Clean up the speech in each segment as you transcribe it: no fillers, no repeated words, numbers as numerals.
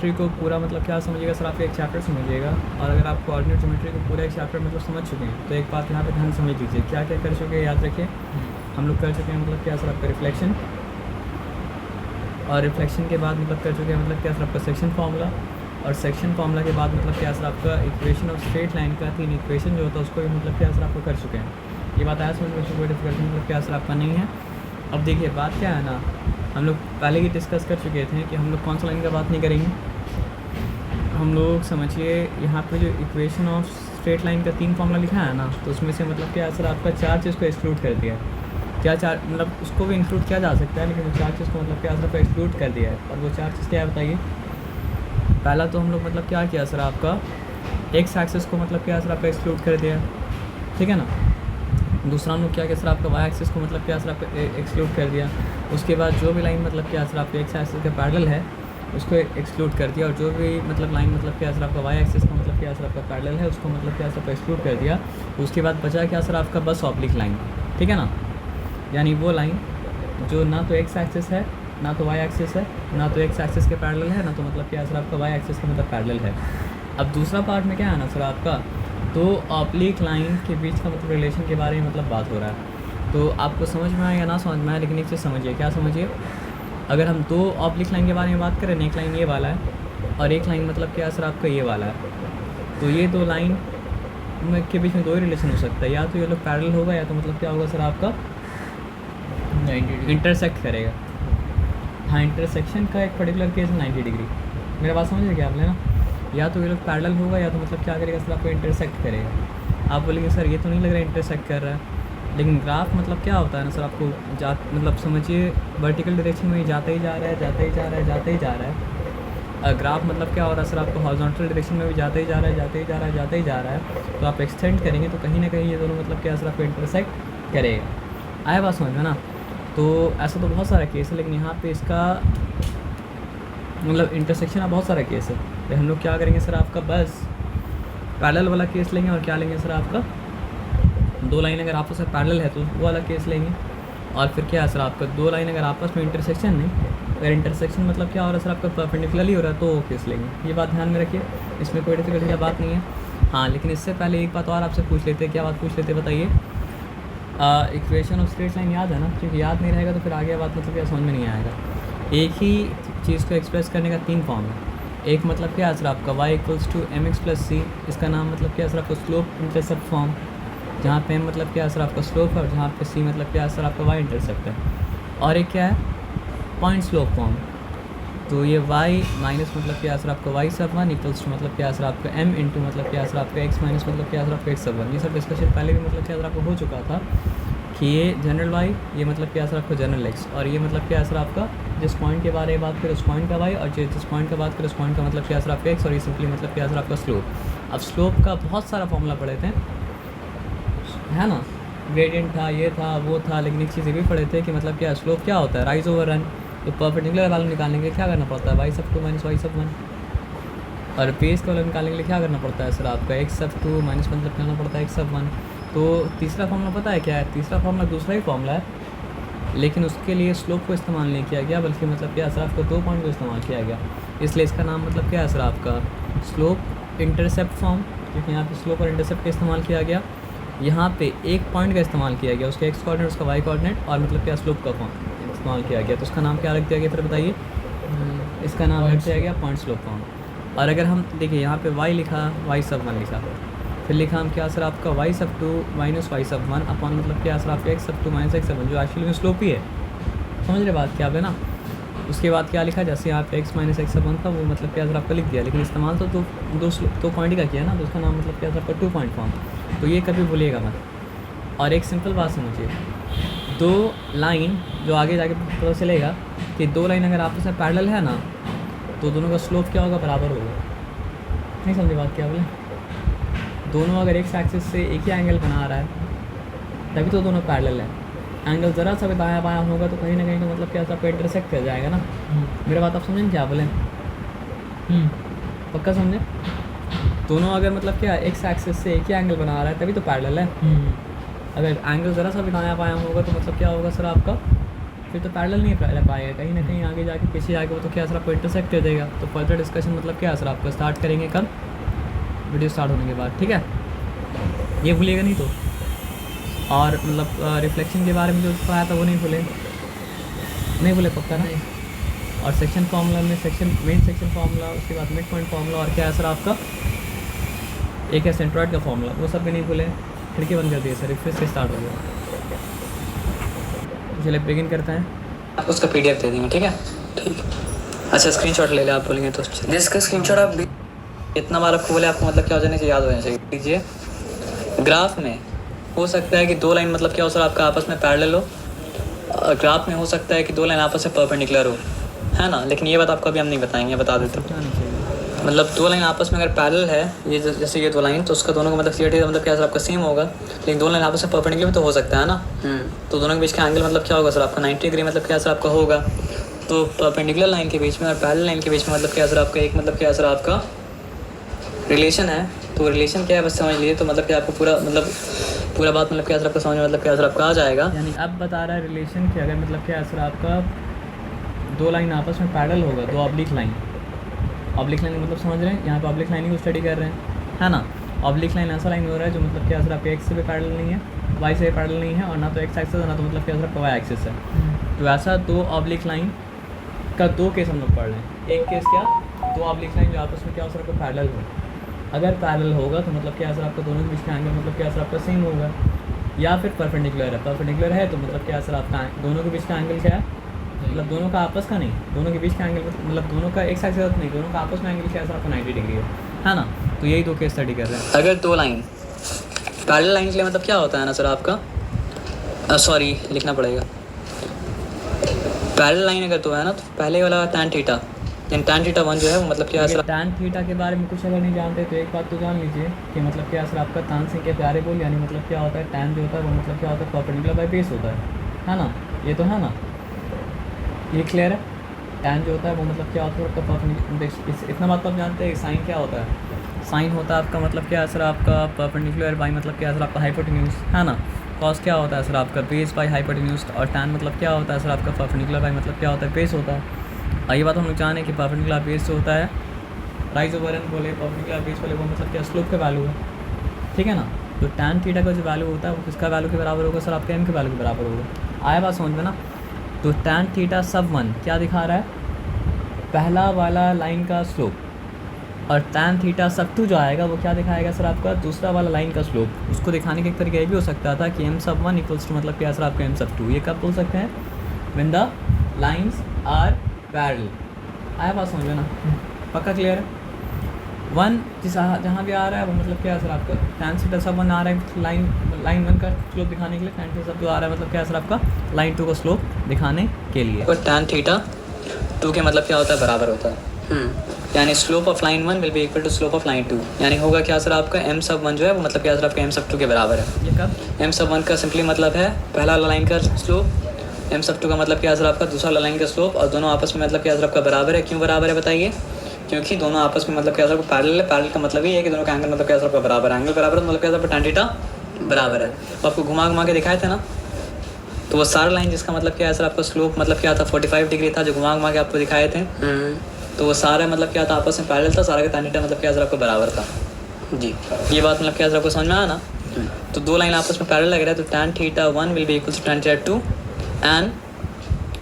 Geometry को पूरा मतलब क्या समझिएगा सर, आप एक चैप्टर समझिएगा। और अगर आप कोऑर्डिनेट ज्योमेट्री को पूरा एक चैप्टर मतलब समझ चुके हैं तो एक बात यहाँ पे ध्यान समझ लीजिए, क्या क्या कर चुके हैं याद रखिए। हम लोग कर चुके हैं मतलब क्या सर आपका रिफ्लेक्शन, और रिफ्लेक्शन के बाद मतलब कर चुके हैं मतलब क्या सर आपका सेक्शन फार्मूला, और सेक्शन फार्मूला के बाद मतलब क्या सर आपका इक्वेशन ऑफ स्ट्रेट लाइन का 3 इक्वेशन जो होता है उसको भी मतलब क्या सर आपको कर चुके हैं। ये बात आया समझ में, कोई डिफिकल्टी मतलब क्या सर आपका नहीं है। अब देखिए बात क्या है ना, हम लोग पहले ही डिस्कस कर चुके थे कि हम लोग कौन सा लाइन का बात नहीं करेंगे। हम लोग समझिए यहाँ पे जो इक्वेशन ऑफ स्ट्रेट लाइन का 3 फार्मूला लिखा है ना, तो उसमें से मतलब क्या सर आपका 4 चीज़ को एक्सक्लूड कर दिया है। क्या 4 मतलब उसको भी इंक्लूड किया जा सकता है, लेकिन वो 4 चीज़ को मतलब क्या सर आपका एक्सक्लूड कर दिया है। और वो 4 चीज़ क्या है बताइए। पहला तो हम लोग मतलब क्या किया सर आपका एक्स एक्सिस को मतलब क्या सर आपका एक्सक्लूड कर दिया, ठीक है ना। दूसरा हम लोग क्या किया सर आपका वाई एक्सिस को मतलब क्या सर आपका एक्सक्लूड कर दिया। उसके बाद जो भी लाइन मतलब क्या सर आपका एक्स एक्सिस के पैरेलल है उसको एक्सक्लूड कर दिया, और जो भी मतलब लाइन मतलब क्या सर आपका वाई एक्सिस का मतलब क्या सर आपका पैरेलल है उसको मतलब क्या सर आपका एक्सक्लूड कर दिया। उसके बाद बचा क्या सर आपका बस ऑब्लिक लाइन, ठीक है ना। यानी वो लाइन जो ना तो एक्स एक्सिस है ना तो वाई एक्सिस है, ना तो एक्स एक्सिस के पैरेलल है, ना तो मतलब क्या सर आपका वाई एक्सिस के मतलब पैरेलल है। अब दूसरा पार्ट में क्या है ना सर आपका, तो ऑब्लिक लाइन के बीच का मतलब रिलेशन के बारे में मतलब बात हो रहा है। तो आपको समझ में आए या ना समझ में आए, लेकिन एक चीज़ समझिए, क्या समझिए, अगर हम 2 ऑब्लिक लाइन के बारे में बात करें, एक लाइन ये वाला है और एक लाइन मतलब क्या सर आपका ये वाला है, तो ये 2 लाइन के बीच में 2 ही रिलेशन हो सकता है, या तो ये लोग पैरेलल होगा या तो मतलब क्या होगा सर आपका 90 इंटरसेक्ट करेगा। हाँ, इंटरसेक्शन का एक पर्टिकुलर केस है 90 डिग्री। मेरा बात समझ रहे क्या आपने ना, या तो ये लोग पैरेलल होगा या तो मतलब क्या करेगा सर आपको इंटरसेक्ट करेगा। आप बोलेंगे सर ये तो नहीं लग रहा है इंटरसेक्ट कर रहा है, लेकिन ग्राफ मतलब क्या होता है ना सर, आपको मतलब समझिए वर्टिकल डायरेक्शन में जाता ही जा रहा है, जाता ही जा रहा है, जाता ही जा रहा है। ग्राफ मतलब क्या हो रहा है सर, आपको हॉरिजॉन्टल डायरेक्शन में भी जाता ही जा रहा है, जाता ही जा रहा है, जाता ही जा रहा है। तो आप एक्सटेंड करेंगे तो कहीं ना कहीं ये दोनों मतलब क्या सर आपको इंटरसेक्ट करेगा। आया बात समझ में ना। तो ऐसा तो बहुत सारा केस है, लेकिन यहाँ पे इसका मतलब इंटरसेक्शन का बहुत सारा केस है। तो हम लोग क्या करेंगे सर आपका बस पैरेलल वाला केस लेंगे, और क्या लेंगे सर आपका 2 लाइन अगर आपस में पैरेलल है तो वो वाला केस लेंगे। और फिर क्या है सर आपका 2 लाइन अगर आपस में इंटरसेक्शन नहीं, अगर इंटरसेक्शन मतलब क्या हो रहा है सर आपका परपेंडिकुलरली हो रहा है तो वो केस लेंगे। ये बात ध्यान में रखिए, इसमें कोई डिफिकल्टी की बात नहीं है। हाँ, लेकिन इससे पहले एक बात और आपसे पूछ लेते हैं। क्या बात पूछ लेते बताइए। इक्वेशन ऑफ स्ट्रेट लाइन याद है ना, क्योंकि याद नहीं रहेगा तो फिर आगे बात मतलब क्या समझ में नहीं आएगा। एक ही चीज़ को एक्सप्रेस करने का 3 फॉर्म है। एक मतलब क्या है सर आपका y = mx+c, इसका नाम मतलब क्या है सर आपका स्लोप इंटरसेप्ट फॉर्म, जहाँ पे m मतलब क्या है सर आपका स्लोप है और जहाँ पे c मतलब क्या है सर आपका y इंटरसेप्ट है। और एक क्या है पॉइंट स्लोप फॉर्म, तो ये y माइनस मतलब क्या है सर आपका y⁻1 इक्वल्स टू मतलब क्या है सर आपका m इंटू मतलब क्या है सर आपका x माइनस मतलब क्या है सर आपका x⁻1। ये सब डिस्कशन पहले भी मतलब क्या है सर आपको हो चुका था कि ये जनरल y, ये मतलब क्या है सर आपका जनरल x, और ये मतलब क्या है सर आपका जिस पॉइंट के बारे में बात करें उस पॉइंट का y, और जिस पॉइंट का बात करें उस पॉइंट का मतलब क्या है सर आपका x, और ये सिंपली मतलब क्या है सर आपका स्लोप। अब स्लोप का बहुत सारा फॉर्मूला पढ़े थे, है ना, ग्रेडियंट था, ये था, वो था, लेकिन एक चीज़ ये भी पढ़े थे कि मतलब क्या स्लोप क्या होता है, राइज ओवर रन। तो परपेंडिकुलर वैल्यू निकालने के लिए क्या करना पड़ता है y⁻2 माइनस y⁻1, और बेस का वैल्यू निकालने के लिए क्या करना पड़ता है सर आपका x⁻2 माइनस मतलब करना पड़ता है x⁻1। तो तीसरा फॉर्मूला पता है क्या है, तीसरा फॉर्मूला दूसरा ही फॉर्मूला है, लेकिन उसके लिए स्लोप को इस्तेमाल नहीं किया गया, बल्कि मतलब क्या सर आपको 2 पॉइंट को इस्तेमाल किया गया। इसलिए इसका नाम मतलब क्या है सर आपका स्लोप इंटरसेप्ट फॉर्म, क्योंकि यहाँ पे स्लोप और इंटरसेप्ट का इस्तेमाल किया गया। यहाँ पे एक पॉइंट का इस्तेमाल किया गया, उसका एक्स कोऑर्डिनेट उसका वाई कोऑर्डिनेट, और मतलब क्या स्लोप का फॉर्म इस्तेमाल किया गया, तो उसका नाम क्या रख दिया गया फिर बताइए। इसका नाम रख दिया गया पॉइंट स्लोप फॉर्म। और अगर हम देखिए यहाँ पे y लिखा, y⁻1 लिखा, फिर लिखा हम क्या सर आपका y⁻2 माइनस y⁻1 अपॉन मतलब क्या सर आपका x⁻2 माइनस x⁻1, जो एक्चुअली में स्लोप ही है। समझ रहे बात क्या है ना। उसके बाद क्या लिखा, जैसे यहाँ पे x माइनस x⁻1 था वो मतलब क्या सर आपका लिख दिया, लेकिन इस्तेमाल तो दो पॉइंट का किया ना, तो उसका नाम मतलब क्या सर आपका 2 पॉइंट फॉर्म। तो ये कभी भूलिएगा मत। और एक सिंपल बात समझिए, 2 लाइन जो आगे जाके पता चलेगा कि 2 लाइन अगर आपस में पैरेलल है ना, तो दोनों का स्लोप क्या होगा, बराबर होगा। नहीं समझे बात क्या बोले। दोनों अगर एक एक्सिस से एक ही एंगल बना रहा है तभी तो दोनों पैरेलल है। एंगल ज़रा सा भी दायां बायां होगा तो कहीं ना कहीं तो मतलब क्या आपको इंटरसेक्ट कर जाएगा ना। मेरा बात आप समझें क्या बोले, पक्का समझे। दोनों अगर मतलब क्या एक एक्सिस से एक ही एंगल बना रहा है तभी तो पैरेलल है। अगर एंगल ज़रा सा भी दायां बायां होगा तो मतलब क्या होगा सर आपका फिर तो पैरेलल नहीं रह पाएगा, कहीं ना कहीं आगे जाके पीछे जाके वो तो क्या सर आपको इंटरसेक्ट कर देगा। तो फर्दर डिस्कशन मतलब क्या सर आपको स्टार्ट करेंगे कब, वीडियो स्टार्ट होने के बाद, ठीक है, ये भूलिएगा नहीं तो। और मतलब रिफ्लेक्शन के बारे में जो आया था वो नहीं भूले पक्का ना। और सेक्शन फार्मूला में मेन सेक्शन फार्मूला, उसके बाद मिड पॉइंट फार्मूला, और क्या है सर आपका एक है सेंट्रॉइड का फार्मूला, वो सब भी नहीं भूले। खिड़की बंद कर दिए सर, फिर से स्टार्ट हो गया। चलिए बिगिन करते हैं। आपको उसका PDF दे देंगे, ठीक है। ठीक, अच्छा स्क्रीनशॉट ले ले आप बोलेंगे तो जिसका स्क्रीनशॉट आप इतना बार आपको बोले आपको मतलब क्या हो जाना चाहिए, याद हो जाना चाहिए। लीजिए ग्राफ में हो सकता है कि दो लाइन मतलब क्या हो सर आपका आपस में पैरेलल हो, ग्राफ में हो सकता है कि दो लाइन आपस में परपेंडिकुलर हो, है ना। लेकिन ये बात आपको अभी हम नहीं बताएंगे, बता देते हैं। क्या नहीं चाहिए, मतलब दो लाइन आपस में अगर पैरेलल है, ये जैसे ये दो लाइन, तो उसका दोनों का मतलब सीआरटी मतलब क्या सर आपका सेम होगा। लेकिन दो लाइन आपस में परपेंडिकुलर तो हो सकता है ना। तो दोनों के बीच का एंगल मतलब क्या होगा सर आपका 90 डिग्री मतलब क्या सर आपका होगा। तो परपेंडिकुलर लाइन के बीच में और पैरेलल लाइन के बीच में मतलब क्या सर आपका एक मतलब क्या सर आपका रिलेशन है। तो रिलेशन क्या है बस समझ लीजिए। तो मतलब क्या आपको पूरा बात मतलब क्या सर आपका समझ में मतलब क्या सर आपका आ जाएगा। यानी अब बता रहा है रिलेशन कि अगर मतलब क्या सर आपका दो लाइन आपस में पैरेलल होगा, दो ऑब्लिक लाइन मतलब समझ रहे हैं, यहाँ पे ऑब्लिक लाइन को स्टडी कर रहे हैं, है ना। ऑब्लिक लाइन ऐसा लाइन हो रहा है जो मतलब क्या सर आपका एक्स से भी पैरेलल नहीं है, वाई से भी पैरेलल नहीं है, और ना तो एक्स एक्सिस है ना तो मतलब क्या सर आपका वाई एक्सिस है। तो ऐसा दो ऑब्लिक लाइन का दो केस हम लोग पढ़ रहे हैं। एक केस क्या, दो ऑब्लिक लाइन जो आपस में क्या सर आपका पैरेलल हो, अगर पैरेलल होगा तो मतलब क्या सर आपका दोनों के बीच का एंगल मतलब क्या सर आपका सेम होगा, या फिर परपेंडिकुलर है तो मतलब क्या सर आपका दोनों के बीच का एंगल क्या है, मतलब दोनों का आपस का नहीं, दोनों के बीच का एंगल मतलब दोनों का एक साइड से नहीं, दोनों का आपस में एंगल क्या है सर आपका 90 डिग्री है ना। तो यही दो केस स्टडी कर रहे हैं। अगर दो लाइन पैरेलल लाइन के लिए मतलब क्या होता है ना सर आपका, सॉरी लिखना पड़ेगा। पैरेलल लाइन अगर दो है ना तो पहले वाला tan थीटा, tan थीटा 1 जो है वो मतलब क्या है सर tan थीटा के बारे में कुछ अगर नहीं जानते तो एक बात तो जान लीजिए कि मतलब क्या सर आपका तान से क्या प्यारे बोल, यानी मतलब क्या होता है tan जो होता है वो मतलब क्या होता है परपेंडिकुलर बाय बेस होता है ना। ये तो है ना, ये क्लियर है। tan जो होता है वो मतलब क्या होता है आपका परपेंडिकुलर, इतना बात तो आप जानते हैं। साइन क्या होता है, साइन होता है आपका मतलब क्या है सर आपका परपेंडिकुलर बाई मतलब क्या है सर आपका हाइपोटेन्यूज, है ना। कॉस क्या होता है सर आपका बेस बाई हाइपोटेन्यूज, और tan मतलब क्या होता है सर आपका परपेंडिकुलर बाई मतलब क्या होता है बेस होता है। और ये बात हम लोग जाने कि परपेंडिकुलर बेस जो होता है राइज ओवर एन बोले, परपेंडिकुलर बेस बोले, वो मतलब क्या स्लोप का वैल्यू है, ठीक है ना। तो tan थीटा का जो वैल्यू होता है वो किसका वैल्यू के बराबर होगा सर आपके m के वैल्यू के बराबर होगा। आया बात समझ में ना। तो tan थीटा सब 1 क्या दिखा रहा है, पहला वाला लाइन का स्लोप, और tan थीटा सब 2 जो आएगा वो क्या दिखाएगा सर आपका दूसरा वाला लाइन का स्लोप। उसको दिखाने का एक तरीका ये भी हो सकता था कि m सब 1 इक्वल्स टू मतलब क्या सर आपका m सब 2। ये कब बोल सकते हैं, when the lines are parallel. आया बात समझ में ना, पक्का क्लियर है। 1 जहाँ भी आ रहा है वो मतलब क्या सर आपका tan थीटा सब 1 आ रहा है लाइन 1 का स्लोप दिखाने के लिए, tan थीटा सब 2 आ रहा है मतलब क्या सर आपका लाइन 2 का स्लोप दिखाने के लिए। और tan थीटा 2 के मतलब क्या होता है बराबर होता है। यानी slope of line 1 will be equal to slope of line 2, यानी होगा क्या सर आपका m सब 1 जो है वो मतलब क्या सर आपका m सब 2 के बराबर है। ये कब, m सब 1 का सिंपली मतलब है पहला वाला लाइन का स्लोप, m सब 2 का मतलब क्या सर आपका दूसरा वाला लाइन का स्लोप, और दोनों आपस में मतलब क्या सर आपका बराबर है। क्यों बराबर है बताइए, क्योंकि दोनों आपस में मतलब क्या सर पैरेलल है। पैरेलल का मतलब ये है कि दोनों का एंगल मतलब क्या सर आपका बराबर है। एंगल बराबर है मतलब क्या सर tan थीटा बराबर है। तो आपको घुमा के दिखाए थे ना, तो वो सारा लाइन जिसका मतलब क्या है सर आपका स्लोप मतलब क्या था 45 डिग्री था, जो घुमा के आपको दिखाए थे। तो वो सारा मतलब क्या था आपस में पैरेलल था, सारा का tan थीटा मतलब क्या सर आपको बराबर था जी। ये बात मतलब क्या सर आपको समझ में आया ना। तो दो लाइन आपस में पैरेलल लग रहा है, तो tan theta 1 will be equals to tan theta 2 and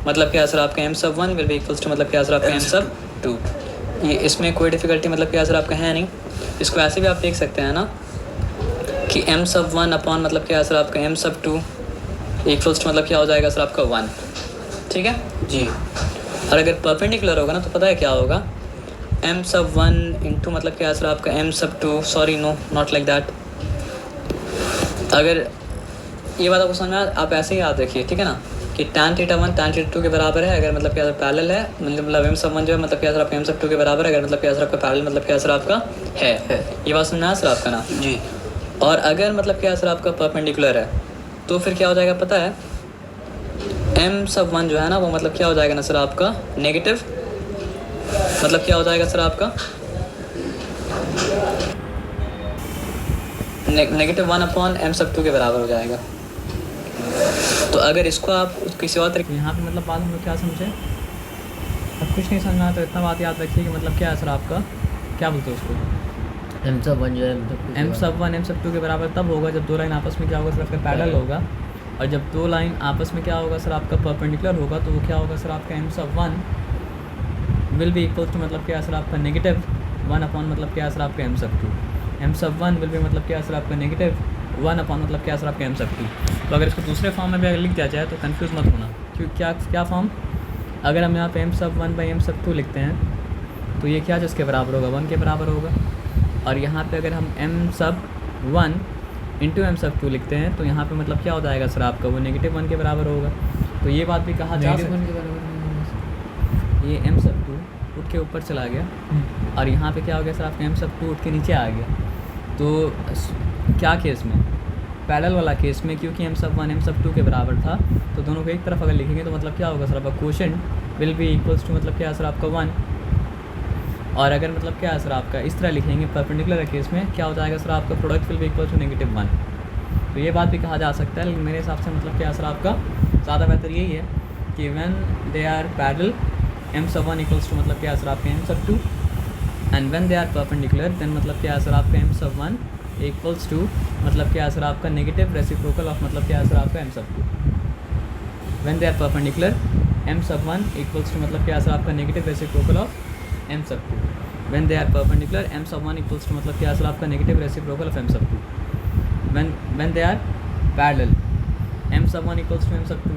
मतलब क्या सर आपका m सब 1 विल बी इक्वल्स टू मतलब क्या सर आपका m सब 2। ये इसमें कोई डिफिकल्टी मतलब क्या सर आपका है नहीं। इसको ऐसे भी आप देख सकते हैं ना कि m सब 1 अपॉन मतलब क्या सर आपका m सब 2 इक्वल्स टू मतलब क्या हो जाएगा सर आपका 1, ठीक है जी। और अगर परपेंडिकुलर होगा ना तो पता है क्या होगा, m सब 1 इंटू मतलब क्या सर आपका m सब 2, sorry no not like that. अगर ये बात आपको समझ में आप ऐसे ही याद रखिए, ठीक है ना, कि tan थीटा 1 tan थीटा 2 के बराबर है अगर मतलब क्या सर पैरेलल है, मतलब m सब 1 जो है मतलब क्या सर आपका m सब 2 के बराबर है अगर मतलब क्या सर आपका पैरेलल मतलब क्या सर आपका है। ये बात समझना है सर आपका ना जी। और अगर मतलब क्या सर आपका परपेंडिकुलर है तो फिर क्या हो जाएगा पता है, m सब 1 जो है ना वो मतलब क्या हो जाएगा ना सर आपका नेगेटिव, मतलब क्या हो जाएगा सर आपका नेगेटिव 1 अपॉन m सब 2 के बराबर हो जाएगा। तो अगर इसको आप किसी और तरीके यहाँ पे मतलब बात हम लोग क्या समझे, अब कुछ नहीं समझना तो इतना बात याद रखिए कि मतलब क्या है सर आपका, क्या बोलते हैं उसको, एम सब वन जो है M sub one M sub to के बराबर तब होगा जब दो लाइन आपस में क्या होगा सर आपका पैरेलल होगा, और जब दो लाइन आपस में क्या होगा सर आपका परपेंडिकुलर होगा तो वो क्या होगा सर आपका M sub one will be equal to मतलब क्या है सर आपका नेगेटिव वन अपॉन मतलब क्या है सर आपका M sub to, M sub one will B मतलब क्या है सर आपका नेगेटिव वन अपॉन मतलब क्या है सर आपका एम सब टू। तो अगर इसको दूसरे फॉर्म में भी अगर लिख दिया जाए तो कन्फ्यूज़ मत होना, क्योंकि क्या फॉर्म, अगर हम यहाँ पे M sub one by M sub to लिखते हैं तो ये क्या जिसके बराबर होगा, वन के बराबर होगा, और यहाँ पे अगर हम M sub one into M sub to लिखते हैं तो यहाँ पे मतलब क्या हो जाएगा सर आपका, वो नेगेटिव वन के बराबर होगा। तो ये बात भी कहा जा सकता है, ये एम सब टू उठ के ऊपर चला गया और यहाँ पे क्या हो गया सर आपका एम सब टू उठ के नीचे आ गया। तो क्या केस में, पैरेलल वाला केस में, क्योंकि M sub one M sub to के बराबर था तो दोनों को एक तरफ अगर लिखेंगे तो मतलब क्या होगा सर आपका quotient will be equals to मतलब क्या है सर आपका वन, और अगर मतलब क्या है सर आपका इस तरह लिखेंगे परपेंडिकुलर केस में क्या हो जाएगा सर आपका product will be equal to negative one. तो ये बात भी कहा जा सकता है, लेकिन मेरे हिसाब से मतलब क्या है सर आपका ज़्यादा बेहतर यही है कि when they are parallel M sub one equals to मतलब क्या है सर आपका M sub two, and when they are perpendicular then मतलब क्या है सर आपका M sub one equals to मतलब क्या है सर आपका नेगेटिव रेसिप्रोकल ऑफ मतलब क्या है सर आपका M sub two. When they are perpendicular M sub one equals to मतलब क्या है सर आपका negative reciprocal of M sub two. When they are perpendicular M sub one equals to मतलब क्या है सर आपका negative reciprocal of M sub two. When they are parallel M sub one equals to M sub two.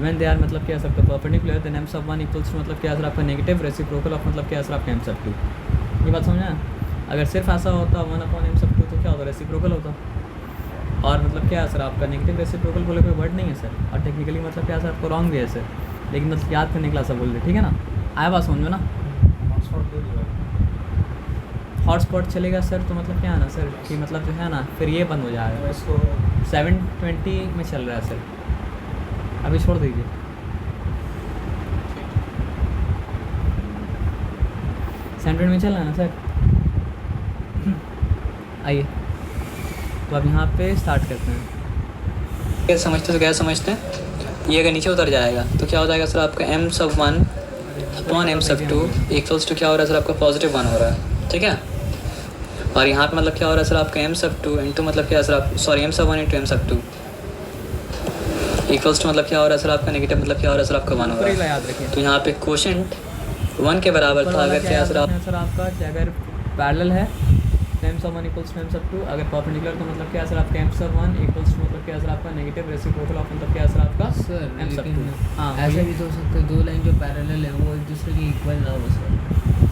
When they are मतलब क्या है sir आपका perpendicular then M sub one equals to मतलब क्या है सर आपका negative reciprocal of मतलब क्या है सर आपका एम सब टू। ये बात समझना। अगर सिर्फ ऐसा होता one upon M sub to तो क्या होता, रेसिप्रोकल होता, और मतलब क्या है सर आपका नेगेटिव रेसिप्रोकल बोले कोई वर्ड नहीं है सर, और टेक्निकली मतलब क्या है सर आपको रॉन्ग भी है सर, लेकिन मतलब याद करने के लिए बोल दे, ठीक है ना, आया बात समझो ना। हॉटस्पॉट चलेगा सर तो मतलब क्या है ना सर कि मतलब जो है ना फिर ये बंद हो जाएगा, 720 में चल रहा है सर, अभी छोड़ दीजिए। सेंट्रल में चल रहा है ना सर, आइए तो अब यहाँ पे स्टार्ट करते हैं। क्या समझते तो क्या समझते हैं, ये अगर नीचे उतर जाएगा तो क्या हो जाएगा सर आपका M sub one upon M sub two equals to क्या हो रहा है सर आपका पॉजिटिव वन हो रहा है, ठीक है। और यहाँ पे मतलब क्या हो रहा है सर आपका एम सब टू इंटू मतलब क्या है सर आप sorry M sub one into M sub two equals to मतलब क्या हो रहा है सर आपका नेगेटिव मतलब क्या हो रहा है सर आपका वन हो रहा है। याद रखिए तो यहाँ पे क्वोशेंट वन के बराबर था, अगर क्या है सर आप सर आपका कि अगर पैरेलल है M sub one equals to M sub to, अगर परपेंडिकुलर तो मतलब क्या है सर आपका M sub one equals to मतलब क्या है सर आपका नेगेटिव रेसिप्रोकल ऑफ मतलब क्या है सर आपका सर एम सब लेकिन टू। हाँ ऐसा भी तो हो सकता है दो लाइन जो पैरेलल है वो एक दूसरे के इक्वल ना हो सर,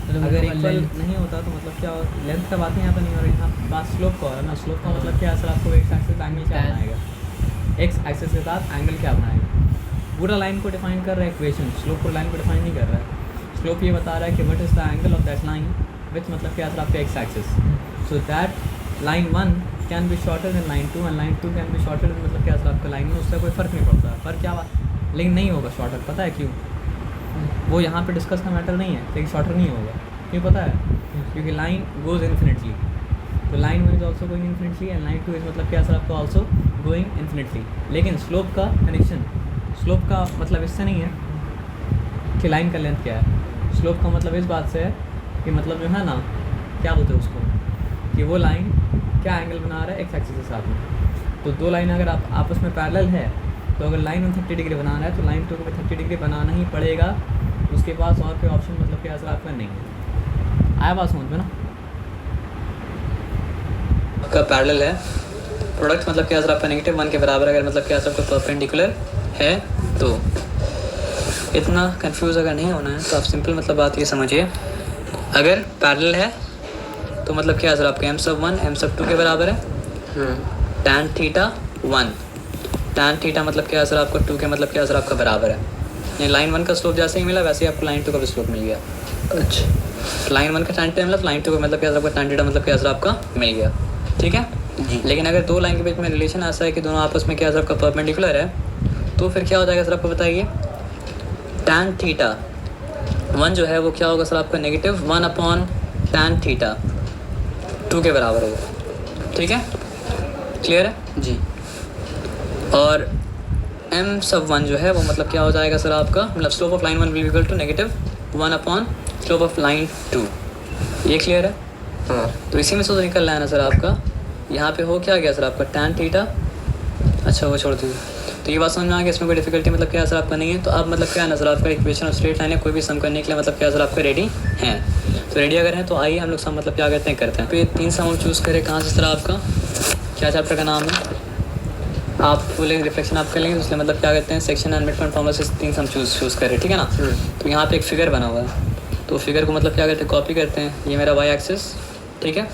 मतलब अगर इक्वल इक्वल length- नहीं होता तो मतलब क्या लेंथ का बात यहाँ पर नहीं हो रही, यहाँ बात स्लोप का हो रहा है ना। स्लोप का मतलब क्या है सर आपको एक्स एक्सिस एंगल क्या बनाएगा, एक्स एक्सिस के साथ एंगल क्या बनाएगा, पूरा लाइन को डिफाइन कर रहा है इक्वेशन, स्लोप को लाइन को डिफाइन नहीं कर रहा है। स्लोप ये बता रहा है कि what is the angle of that line with मतलब क्या है सर आपका X axis, so that line one can be shorter than line two and line two can be shorter than मतलब क्या है सर आपका लाइन वन, उससे कोई फ़र्क नहीं पड़ता। फर्क क्या बात, लेकिन नहीं होगा शॉर्टर, पता है क्यों, वो यहाँ पे डिस्कस का मैटर नहीं है, लेकिन शॉर्टर नहीं होगा क्यों पता है, क्योंकि लाइन गोज इन्फिनिटली, तो line one is also going infinitely and line two is मतलब क्या सर आपका ऑल्सो गोइंग इन्फिनिटली। लेकिन स्लोप का कनेक्शन, स्लोप का मतलब इससे नहीं है कि लाइन का लेंथ क्या है, स्लोप का मतलब इस बात से है कि मतलब जो है ना क्या बोलते हैं उसको, कि वो लाइन क्या एंगल बना रहा है एक्स एक्सिस के साथ में। तो दो लाइन अगर आप आपस में पैरेलल है तो अगर लाइन 30 डिग्री बनाना है तो लाइन टू को भी 30 डिग्री बनाना ही पड़ेगा, उसके पास और कोई ऑप्शन मतलब क्या सर आपका नहीं है। आया बात समझ में ना। आपका पैरेलल है, प्रोडक्ट मतलब क्या सर आपका नेगेटिव वन के बराबर अगर मतलब क्या सर आपका परपेंडिकुलर है, तो इतना कंफ्यूज अगर नहीं होना है तो आप सिंपल मतलब बात ये समझिए, अगर पैरेलल है तो मतलब क्या सर आपका M sub one M sub to के बराबर है, tan theta one, tan theta मतलब क्या सर आपका टू के मतलब क्या सर आपका बराबर है, ये लाइन वन का स्लोप जैसे ही मिला वैसे ही आपको लाइन टू का भी स्लोप मिल गया। अच्छा, लाइन वन का टैन थीटा मतलब लाइन टू का मतलब क्या सर आपका टैन थीटा मतलब क्या सर आपका मिल गया, ठीक है जी। लेकिन अगर दो लाइन के बीच में रिलेशन ऐसा है कि दोनों आपस में क्या सर आपका परपेंडिकुलर है, तो फिर क्या हो जाएगा सर आपको बताइए, टैन थीटा वन जो है वो क्या होगा सर आपका negative one upon tan theta two के बराबर होगा, ठीक है, क्लियर है जी। और एम सब वन जो है वो मतलब क्या हो जाएगा सर आपका, मतलब slope of line 1 will equal to -1 upon slope of line 2। ये क्लियर है? हाँ। तो इसी में से तो निकल रहा है ना सर आपका, यहाँ पे हो क्या गया सर आपका tan थीटा। अच्छा वो छोड़ दीजिए। तो ये बात समझ में आ गया, इसमें कोई डिफिकल्टी मतलब क्या सर आपका नहीं है। तो अब मतलब क्या है ना सर आपका इक्वेशन ऑफ स्ट्रेट लाइन है, कोई भी सम करने के लिए मतलब क्या सर आपका रेडी हैं। तो रेडी अगर हैं तो आइए हम लोग सम मतलब क्या करते हैं। तो ये 3 सम हम चूज़ करें कहाँ से सर आपका, क्या चैप्टर का नाम है, आप बोले रिफ्लेक्शन आप कर लेंगे, तो इसलिए मतलब क्या करते हैं section and mid point formula से 3 सम चूज़ करें, ठीक है ना। तो यहाँ पे एक फिगर बना हुआ है, तो फिगर को मतलब क्या करते हैं कॉपी करते हैं। ये मेरा वाई एक्सिस ठीक है,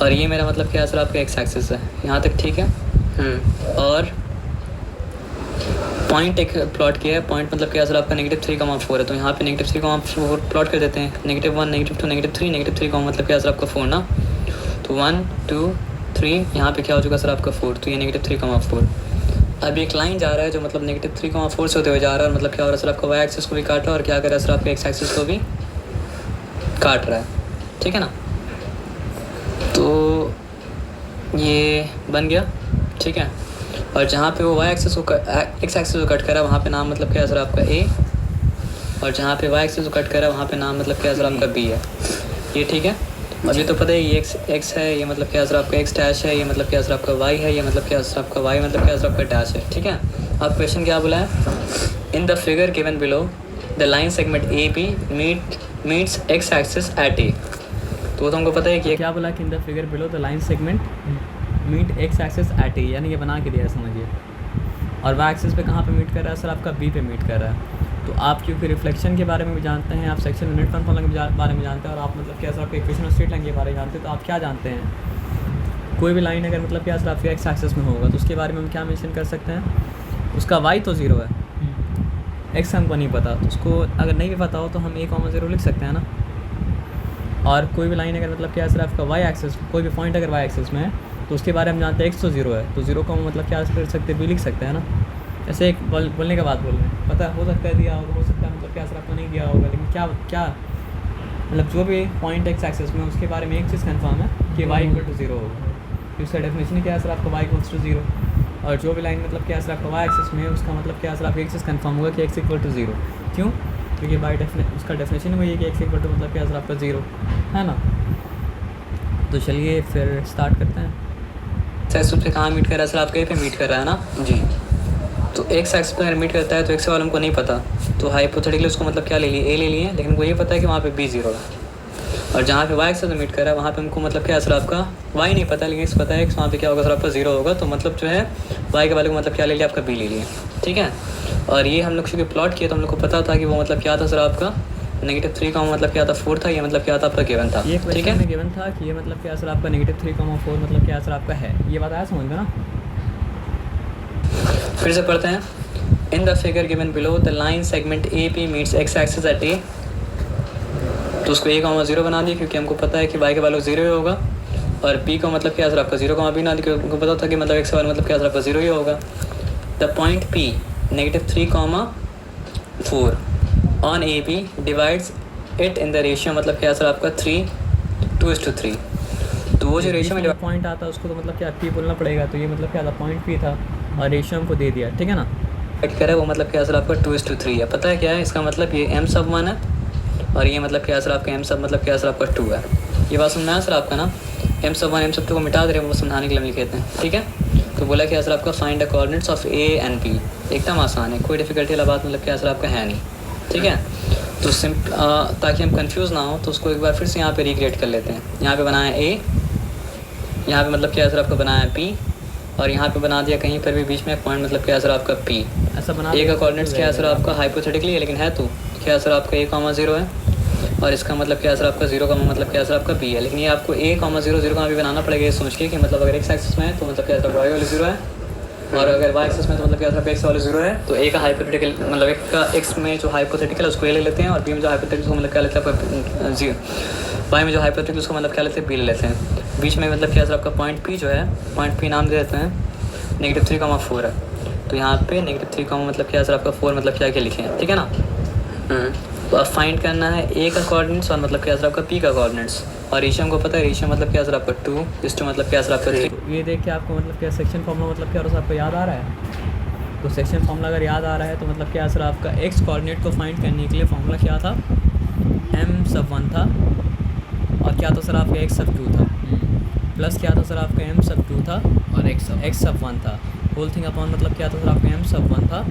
और ये मेरा मतलब क्या सर आपका एक्स एक्सिस है, यहाँ तक ठीक है। और पॉइंट एक प्लॉट किया है, पॉइंट मतलब क्या सर आपका -3,4 है, तो यहाँ पे -3,4 प्लॉट कर देते हैं। -1 -2 -3 -3 मतलब क्या सर आपका 4 ना, तो 1 2 3 यहाँ पे क्या हो चुका सर आपका 4, तो ये -3,4। अब एक लाइन जा रहा है जो मतलब -3,4 से होते हुए जा रहा है, और मतलब क्या हो रहा है सर आपका वाई एक्सिस को भी काट रहा है और क्या कर रहा है सर आपका एक्स एक्सिस को भी काट रहा है, ठीक है ना। तो ये बन गया, ठीक है। और जहाँ पे वो वाई एक्सिस को एक्स एक्सिस को कट करा वहाँ पे नाम मतलब क्या है सर आपका ए, और जहाँ पे वाई एक्सिस को कट करा वहाँ पे नाम मतलब क्या है सर आपका बी है, ये ठीक है। अभी तो पता है ये एक्स है, ये मतलब क्या सर आपका एक्स डैश है, ये मतलब क्या सर आपका वाई है, ये मतलब क्या सर आपका वाई मतलब क्या सर आपका डैश है, ठीक है। अब क्वेश्चन क्या बोला है, in the figure given below the line segment A B meets X axis at A. तो तुमको पता है कि क्या बोला कि in the figure below the line segment meet X axis at A, यानी ये बना के दिया है समझिए। और वाई एक्सिस पे कहाँ पे मीट कर रहा है सर आपका बी पे मीट कर रहा है। तो आप क्योंकि रिफ्लेक्शन के बारे में भी जानते हैं, आप सेक्शन यूनिट फॉर्मूला के बारे में जानते हैं, और आप मतलब क्या सर आपके इक्वेशन ऑफ स्ट्रेट लाइन के बारे में जानते हैं, तो आप क्या जानते हैं कोई भी लाइन अगर मतलब क्या सर आपके एक्स एक्सिस में होगा तो उसके बारे में हम क्या मेंशन कर सकते हैं, उसका वाई तो 0 है, एक्स हमको नहीं पता, तो उसको अगर नहीं भी पता हो तो हम a,0 लिख सकते हैं ना। और कोई भी लाइन अगर मतलब क्या सर आपका वाई एक्सिस, कोई भी पॉइंट अगर वाई एक्सिस में है तो उसके बारे में हम जानते हैं एक्स तो 0 है, तो 0 को हम मतलब क्या कर सकते हैं बी लिख सकते हैं ना। ऐसे एक बोलने का बात बोल रहे हैं, पता हो सकता है दिया होगा, हो सकता है मतलब क्या सर आपको नहीं दिया होगा, लेकिन क्या क्या मतलब जो भी पॉइंट एक्स एक्सिस में उसके बारे में एक चीज़ कन्फर्म है कि y = 0 होगा, तो उसका डेफिनेशन क्या है सर आपका y = 0। और जो भी लाइन मतलब क्या सर आपका वाई एक्सिस में है उसका मतलब क्या सर आपका एक चीज़ कन्फर्म होगा कि x = 0। क्यों? क्योंकि बाई उसका डेफिनेशन वही है कि x = मतलब क्या सर आपका 0 है ना। तो चलिए फिर स्टार्ट करते हैं। एक्स पे कहाँ मीट कर रहा है सर आपका ए पे मीट कर रहा है ना जी। तो एक्स एक्सिस पे अगर मीट करता है तो एक्स वाला हमको नहीं पता, तो हाइपोथेटिकली उसको मतलब क्या ले लिए ए ले लिए, लेकिन वो ये पता है कि वहाँ पे बी 0 है। और जहाँ पे वाई एक्सिस पे मीट कर रहा है वहाँ पे हमको मतलब क्या सर आपका वाई नहीं पता, लेकिन इसको पता है कि वहाँ पे क्या होगा सर आपका 0 होगा, तो मतलब जो है वाई के वाले को मतलब क्या ले लिया आपका बी ले लिए, ठीक है। और ये हम लोग क्योंकि प्लॉट किए तो हम लोग को पता था कि वो मतलब क्या था सर आपका -3 का मतलब क्या था 4 था, ये मतलब क्या था आपका गिवन था, ये ठीक है। में गिवन था कि ये मतलब क्या सर आपका -3,4 मतलब क्या सर आपका है, ये बात आया समझ में ना। फिर से पढ़ते हैं। In the figure given below the line segment A P meets X axis at A, तो उसको a,0 बना दी क्योंकि हमको पता है कि y के वैल्यू 0 ही होगा, और b को मतलब क्या सर आपका 0, b ना दी क्योंकि हमको पता था कि मतलब x का वैल्यू मतलब क्या सर आपका 0 ही होगा। The point p -3,4 on A B divides it in the ratio मतलब क्या सर आपका 3:3। तो वो जो रेशियो में पॉइंट आता है उसको तो मतलब क्या p बोलना पड़ेगा, तो ये मतलब क्या था पॉइंट p था और रेशियो हमको दे दिया, ठीक है ना। डिवाइड करा वो मतलब क्या सर आपका 2:3 है। पता है क्या है इसका मतलब, ये m सब 1 है और ये मतलब क्या सर आपका m सब मतलब क्या सर आपका 2 है। ये बात समझना है सर आपका ना, m सब 1 m सब 2 को मिटा दे रहे हैं, वो समझाने के लिए हम कहते हैं, ठीक है। तो बोला क्या सर आपका find the coordinates of a and b, एकदम आसान है, कोई डिफिकल्टी वाला बात मतलब क्या सर आपका है नहीं, ठीक है। तो ताकि हम कंफ्यूज ना हो तो उसको एक बार फिर से यहाँ पे रिक्रिएट कर लेते हैं। यहाँ पे बनाया a, यहाँ पे मतलब क्या सर आपका बनाया p, और यहाँ पे बना दिया कहीं पर भी बीच में पॉइंट मतलब क्या सर आपका p। ऐसा बना a का कोऑर्डिनेट्स क्या है सर आपका हाइपोथेटिकली है, लेकिन है तो क्या सर आपका a,0 है, और इसका मतलब क्या सर आपका 0 का मतलब क्या सर आपका b है। लेकिन ये आपको a,0 0 भी बनाना पड़ेगा ये सोच के कि मतलब अगर x एक्सिस में है तो मतलब क्या सर y वाले 0 है, और अगर y एक्सिस में तो मतलब क्या सर x वाले 0 है। तो a का हाइपोथेटिकल मतलब एक का x में जो हाइपोथेटिकल है उसको a ले लेते हैं, और b में जो हाइपोथेटिकल उसको मतलब क्या लेते हैं आपका 0, y में जो हाइपोथेटिकल उसको मतलब क्या लेते हैं b ले लेते हैं। बीच में मतलब क्या सर आपका पॉइंट p जो है, पॉइंट p नाम दे देते हैं -3,4 है। तो यहाँ पे -3, मतलब क्या सर आपका 4 मतलब क्या लिखे हैं, ठीक है ना। तो अब फाइंड करना है a का कोऑर्डिनेट्स और मतलब क्या सर आपका p का कोऑर्डिनेट्स, और रेशियो को पता है, रेशियो मतलब क्या सर आपका 2:2 मतलब क्या सर आपका 3। ये देख के आपको मतलब क्या सेक्शन फॉर्मूला मतलब क्या और आपको याद आ रहा है, तो सेक्शन फार्मूला अगर याद आ रहा है तो मतलब क्या सर आपका एक्स कोऑर्डिनेट को फाइंड करने के लिए फार्मूला क्या था, m(1) था और क्या था सर आपका x(2) था, प्लस क्या था सर आपका m(2) था और x(1) था, होल थिंग अपॉन मतलब क्या था सर आपका m(1) था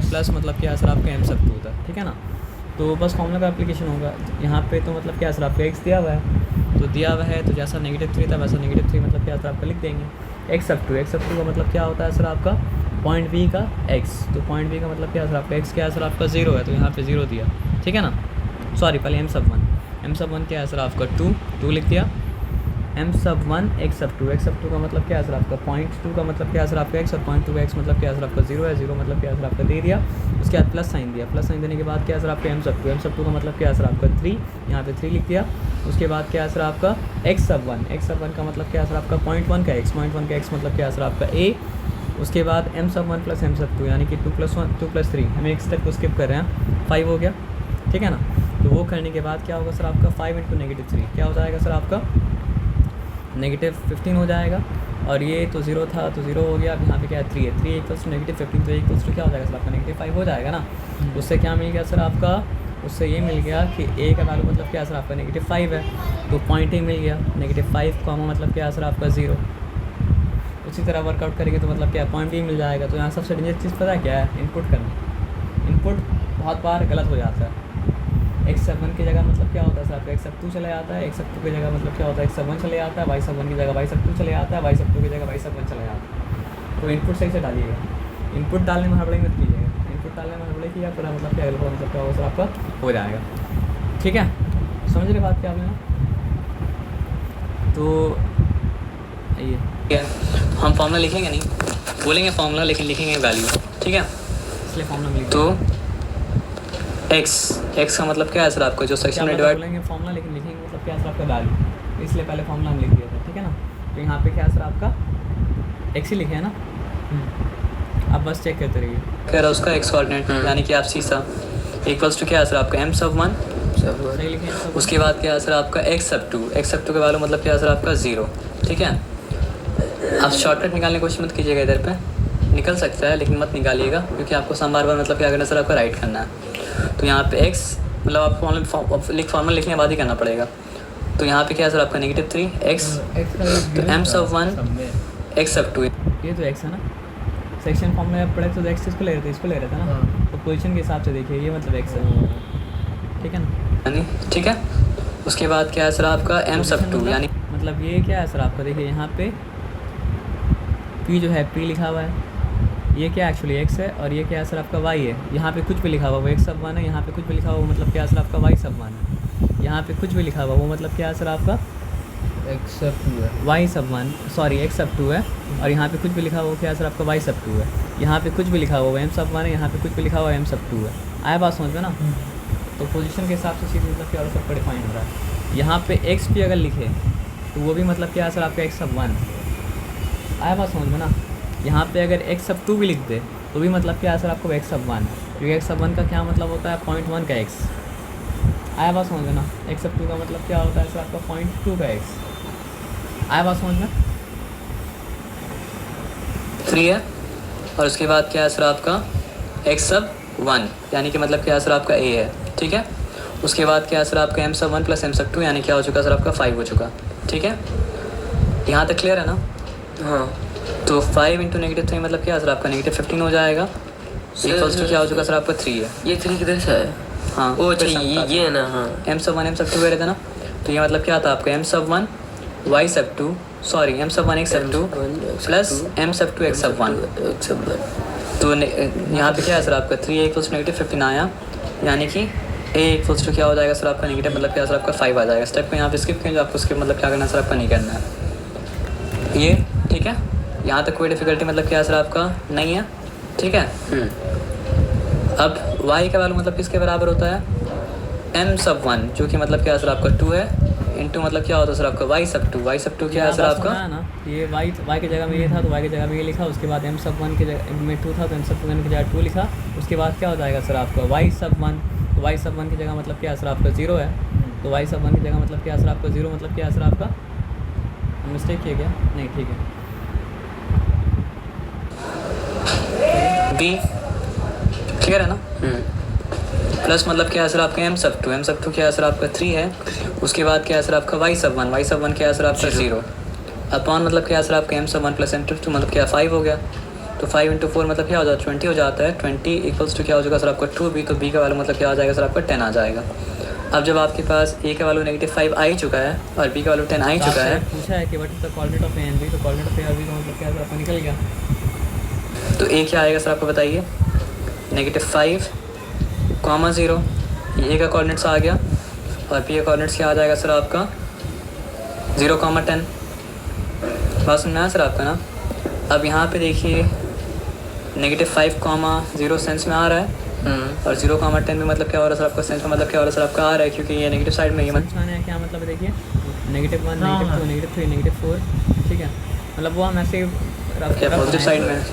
प्लस मतलब क्या सर आपका m(2) था, ठीक है ना। तो बस फार्मूला का एप्लीकेशन होगा यहाँ पे। तो मतलब क्या सर आपका x दिया हुआ है, तो दिया हुआ है तो जैसा -3 था वैसा -3 मतलब क्या सर आपका लिख देंगे। x(2) का मतलब क्या होता है सर आपका पॉइंट b का x, तो पॉइंट b का मतलब क्या सर आपका x क्या है सर आपका 0 है, तो यहाँ पे 0 दिया, ठीक है ना। सॉरी पहले m(1) क्या है सर आपका 2 लिख दिया, m(1) x(2) का मतलब क्या है सर आपका 0.2 का मतलब क्या है सर आपका x और 0.2 का x मतलब क्या है सर आपका 0 है, 0 मतलब क्या है सर आपका दे दिया। उसके बाद प्लस साइन दिया, प्लस साइन देने के बाद क्या है सर आपका m(2) का मतलब क्या है सर आपका 3, यहाँ पे 3 लिख दिया। उसके बाद क्या है सर आपका x(1) का मतलब क्या है सर आपका 0.1 का x, 0.1 का x मतलब क्या है सर आपका a। उसके बाद m(1) प्लस m(2) यानी कि 2 + 3, हम एक स्टेप को स्किप कर रहे हैं, 5 हो गया, ठीक है ना। तो वो करने के बाद क्या होगा सर आपका 5 × -3 क्या हो जाएगा सर आपका -15 हो जाएगा। और ये तो 0 था तो 0 हो गया। अब यहाँ पे क्या है 3 है, 3 = -15 तो इक्वल्स टू क्या हो जाएगा सर आपका -5 हो जाएगा ना। उससे क्या मिल गया सर आपका, उससे ये मिल गया कि a का वैल्यू मतलब क्या है सर आपका -5 है, तो पॉइंट ही मिल गया -5 कॉमा मतलब क्या है सर आपका 0। उसी तरह वर्कआउट करेंगे तो मतलब क्या है पॉइंट भी मिल जाएगा। तो यहाँ सबसे डेंजर चीज़ पता है क्या है, इनपुट करना। इनपुट बहुत बार गलत हो जाता है। x(1) की जगह मतलब क्या होता है सर आपका x(2) चले आता है, x(2) की जगह मतलब क्या होता है x(1) चले आता है, y(1) की जगह y(2) चले आता है, y(2) की जगह y(1) चले जाता है। तो इनपुट सही से डालिएगा, इनपुट डालने में हड़बड़ी मत कीजिएगा, इनपुट डालने में हड़बड़ी किया पूरा मतलब क्या होगा, मतलब क्या होगा सर आपका हो जाएगा, ठीक है। समझ रहे बात क्या आपने। तो ये हम फार्मूला लिखेंगे नहीं, बोलेंगे फार्मूला लेकिन लिखेंगे वैल्यू, ठीक है। इसलिए फार्मूला में तो x का मतलब क्या है सर आपका जो सेक्शन में डिवाइड बोलेंगे फार्मूला लेकिन लिखेंगे मतलब क्या है सर आपका वैल्यू, इसलिए पहले फार्मूला हम लिख दिया था, ठीक है ना। तो यहाँ पे क्या है सर आपका x ही लिखे है ना। आप बस चेक करते रहिए। कह रहा उसका x कोऑर्डिनेट यानी कि आप सीसा इक्वल्स टू क्या है सर आपका m(1) सही लिखे हैं सब। उसके बाद क्या है सर आपका x(2) का वैल्यू मतलब क्या है सर आपका 0, ठीक है। आप शॉर्टकट निकालने की कोशिश मत कीजिएगा, इधर पे निकल सकता है लेकिन मत निकालिएगा क्योंकि आपको सम बार मतलब क्या करना सर आपका राइट करना है। तो यहाँ पे x मतलब आपको फॉर्मूला लिखने के बाद ही करना पड़ेगा। तो यहाँ पे क्या है सर आपका -3 x, तो m(1) x(2) ये तो x है ना, सेक्शन फॉर्म में पढ़े तो x इसको ले रहे थे, इसको ले रहे थे ना। तो पोजीशन के हिसाब से देखिए ये मतलब x है, ठीक है ना, यानी ठीक है। उसके बाद क्या है सर आपका m(2) यानी मतलब ये क्या है सर आपका देखिए यहाँ पे p जो है p लिखा हुआ है, ये क्या एक्चुअली x है और ये क्या है सर आपका y है। यहाँ पे कुछ भी लिखा हुआ वो x(1) है, यहाँ पे कुछ भी लिखा हुआ वो मतलब क्या है सर आपका y(1) है। यहाँ पे कुछ भी लिखा हुआ वो मतलब क्या है सर आपका x(2) है, y(1) सॉरी x(2) है। और यहाँ पे कुछ भी लिखा हुआ क्या है सर आपका y(2) है। यहाँ पे कुछ भी लिखा हुआ m(1) है, यहाँ पे कुछ भी लिखा हुआ m(2) है। आया बात समझ में ना। तो पोजीशन के हिसाब से चीज़ मतलब क्या सबका डिफाइन हो रहा है। यहाँ पे x भी अगर लिखे तो वो भी मतलब क्या है सर आपका x(1) आया बात समझ में ना। यहाँ पे अगर x(2) भी लिख दे तो भी मतलब क्या है सर आपको x(1), क्योंकि x(1) का क्या मतलब होता है 0.1 का x। आया बात समझ में ना। x(2) का मतलब क्या होता है सर आपका 0.2 का x। आया बात समझ में। 3 है और उसके बाद क्या है सर आपका x(1) यानी कि मतलब क्या है सर आपका a है, ठीक है। उसके बाद क्या है सर आपका m(1) प्लस m(2) यानी क्या हो चुका सर आपका 5 हो चुका, ठीक है। यहाँ तक क्लियर है ना। हाँ, तो 5 × -3 मतलब क्या है सर आपका -15 हो जाएगा, इक्वल्स टू क्या हो चुका सर आपका 3 है। ये 3 किधर से है। हाँ ओ अच्छा ये है ना। हाँ m(1) m(2) कह रहे थे ना। तो ये मतलब क्या था आपका m(1) y(2) sorry m(1) x(2) plus m(2) x(1). तो यहाँ पे क्या है सर आपका 3 = -15 आया, यानी कि a = क्या हो जाएगा सर आपका नेगेटिव मतलब क्या सर आपका 5 आ जाएगा। स्टेप को यहाँ पे स्किप कीजिए, आपको स्किप मतलब क्या करना है सर आपका नहीं करना है ये, ठीक है। यहाँ तक कोई डिफिकल्टी मतलब क्या है सर आपका नहीं है, ठीक है। अब y का वैल्यू मतलब किसके बराबर होता है m(1) जो कि मतलब क्या है सर आपका 2 है, इंटू मतलब क्या होता है सर आपका y(2) क्या है सर आपका ना। ये y की जगह में ये था तो y की जगह में ये लिखा, उसके बाद m(1) की जगह में 2 था तो m(1) की जगह 2 लिखा। उसके बाद क्या हो जाएगा सर आपका y(1), तो y(1) की जगह मतलब क्या है सर आपका 0 है, तो y(1) की जगह मतलब क्या है सर आपका 0 मतलब क्या है सर आपका मिस्टेक किया गया नहीं, ठीक है। बी, क्लियर है ना। प्लस मतलब क्या है सर आपका एम सब टू क्या है सर आपका 3 है। उसके बाद क्या है सर आपका वाई सब वन क्या है सर आपका 0 अपॉन मतलब क्या है सर आपका एम सब 1 प्लस एम सब 2 मतलब क्या 5 हो गया। तो 5 इंटू 4 मतलब क्या हो जाता है 20 हो जाता है। 20 इक्वल्स टू क्या हो जाएगा सर आपका 2b, तो b का वैल्यू मतलब क्या आ जाएगा सर आपका 10 आ जाएगा। अब जब आपके पास a का वैल्यू -5 आ ही चुका है और b का वैल्यू 10 आ ही चुका है, पूछा है कि what is the coordinate of a and b, तो कोऑर्डिनेट ऑफ a और b का मतलब क्या है आपका निकल गया। तो a क्या आएगा सर आपको बताइए, -5, 0, ये a का कोऑर्डिनेट्स आ गया और b का कोऑर्डिनेट्स क्या आ जाएगा सर आपका 0, 10। बात समझ में आया सर आपका ना। अब यहाँ पे देखिए -5, 0 सेंस में आ रहा है और 0, 10 में मतलब क्या हो रहा है सर आपका सेंस में मतलब क्या हो रहा है सर आपका आ रहा है, क्योंकि ये नेगेटिव साइड में ही समझाने है क्या मतलब है देखिए, -1, -2, -3, -4, ठीक है। मतलब वो हम ऐसे क्या पॉजिटिव साइड में,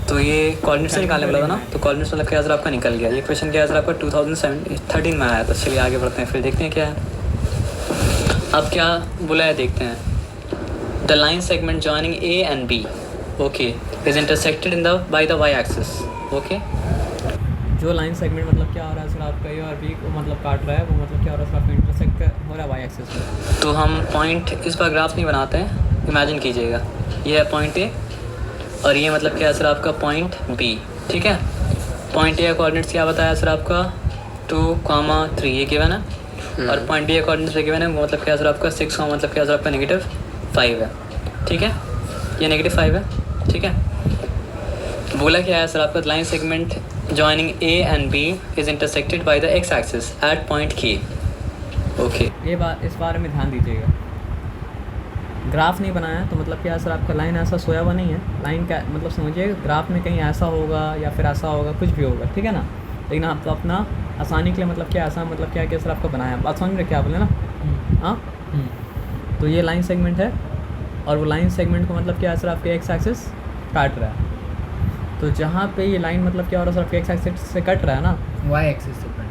तो ये कोऑर्डिनेट से निकालने वाला था ना, तो कोऑर्डिनेट मतलब क्या सर आपका निकल गया। ये क्वेश्चन क्या है सर आपका 2013 में आया था। चलिए आगे बढ़ते हैं, फिर देखते हैं क्या है। अब क्या बोला है देखते हैं। The line segment joining A and B okay is intersected in the by the Y axis. Okay, जो लाइन सेगमेंट मतलब क्या हो रहा है सर आपका ए और बी को मतलब काट रहा है, वो मतलब क्या हो रहा है सर आपका इंटरसेक्ट हो रहा है वाई एक्सिस में। तो हम पॉइंट इस पर ग्राफ नहीं बनाते हैं, इमेजिन कीजिएगा ये है पॉइंट ए और ये मतलब क्या है सर आपका पॉइंट बी, ठीक है। पॉइंट ए का कोऑर्डिनेट्स क्या बताया सर आपका 2, 3 ये गिवन है और पॉइंट बी का कोऑर्डिनेट्स गिवन है, वो मतलब क्या सर आपका 6 मतलब क्या सर आपका -5 है, ठीक है। ये -5 है, ठीक है। बोला क्या है सर आपका line segment joining A and B is intersected by the X axis at point K. Okay, ये बात इस बारे में ध्यान दीजिएगा। ग्राफ नहीं बनाया तो मतलब क्या है सर आपका लाइन ऐसा सोया हुआ नहीं है। लाइन का मतलब समझिए ग्राफ में कहीं ऐसा होगा या फिर ऐसा होगा, कुछ भी होगा, ठीक है ना। लेकिन आप तो अपना आसानी के लिए मतलब क्या ऐसा मतलब क्या सर आपका बनाया, बात समझ रहे क्या बोले ना। हाँ, तो ये लाइन सेगमेंट है और वो लाइन सेगमेंट को मतलब क्या है सर आपके एक्स एक्सिस काट रहा है। तो जहाँ पे ये लाइन मतलब क्या हो रहा है सर आपके एक्स एक्सिस से कट रहा है ना, वाई एक्सिस से कट रहा है,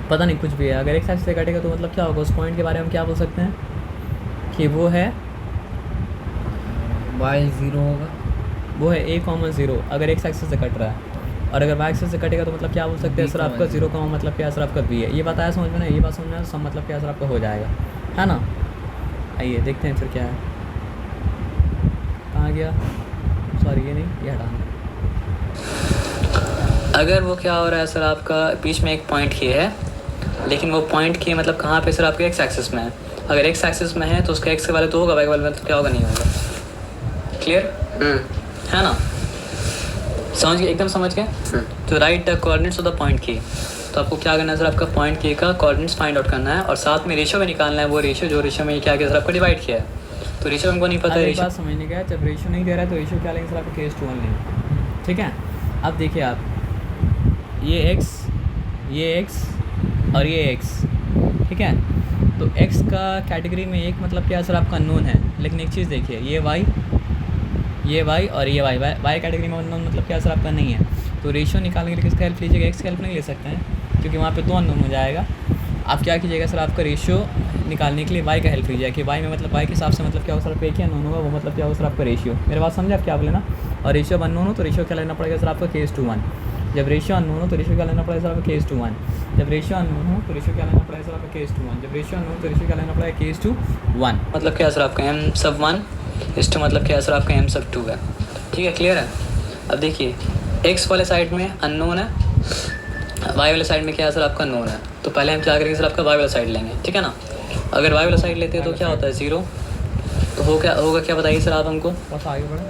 पता नहीं कुछ भी है। अगर एक्स एक्सिस से कटेगा तो मतलब क्या होगा, उस पॉइंट के बारे में हम क्या बोल सकते हैं कि वो है वाई 0 होगा, वो है a, 0 अगर एक्स एक्सिस से कट रहा है। और अगर वाई एक्सिस से कटेगा तो मतलब क्या बोल सकते हैं सर आपका 0, मतलब क्या सर आपका b है। ये बात आया समझ में ना, ये बात समझ में सब मतलब क्या सर आपका हो जाएगा, है ना। आइए देखते हैं फिर क्या है, कहाँ गया, सॉरी ये नहीं, ये हटाना। अगर वो क्या हो रहा है सर आपका बीच में एक पॉइंट के है, लेकिन वो पॉइंट के मतलब कहाँ पे सर आपके एक्स एक्सिस में है। अगर एक्स एक्सिस में है तो उसका एक्स के वाले तो होगा, वाई के वाले तो क्या होगा, नहीं होगा। क्लियर है ना, समझ गए, एकदम समझ गए। तो right the coordinates of the point के, तो आपको क्या करना है सर आपका पॉइंट के का कोऑर्डिनेट्स फाइंड आउट करना है और साथ में रेशियो भी निकालना है। वो रेशियो जो रेशियो में क्या किया सर आपको डिवाइड किया है, तो रेशियो हमको नहीं पता है। बात समझने का, जब रेशियो नहीं दे रहा है तो रेशियो क्या लेंगे सर आपको K:1 लेंगे, ठीक है। अब देखिए आप, ये x और ये x, ठीक है। तो x का कैटेगरी में एक मतलब क्या सर आपका अननोन है, लेकिन एक चीज़ देखिए, ये y और ये y कैटेगरी में अननोन मतलब क्या सर आपका नहीं है। तो रेशियो निकालने के लिए किसका हेल्प लीजिएगा, x का हेल्प नहीं ले सकते हैं क्योंकि वहाँ पे 2 अननोन हो जाएगा। आप क्या कीजिएगा सर आपका रेशियो निकालने के लिए y का हेल्प लीजिएगा कि y में मतलब y के हिसाब से मतलब क्या हो सर आपका एक ही अननोन होगा, वो मतलब क्या हो सर आपका रेशियो। मेरे बात समझे आप क्या बोले ना। और रेशियो अननोन हो तो रेशियो क्या लेना पड़ेगा सर आपका K:1। जब रेशियो अननोन हो तो रेशियो क्या लेना पड़ेगा सर आपका K:1। जब रेशियो अननोन हो तो रेशियो क्या लेना पड़ेगा सर आपका K:1। जब रेशियो अननोन तो रेशियो क्या लेना पड़ेगा K:1। मतलब क्या सर आपका m/1 मतलब क्या सर आपका m/2 है, ठीक है। क्लियर है। अब देखिए x वाले साइड में अननोन है, y वाले साइड में क्या है सर आपका नोन है। तो पहले हम क्या करेंगे सर आपका y वाला साइड लेंगे, ठीक है ना। अगर y वाला साइड लेते हैं तो क्या होता है 0, तो होगा क्या बताइए सर आप हमको, बस आगे बढ़ो।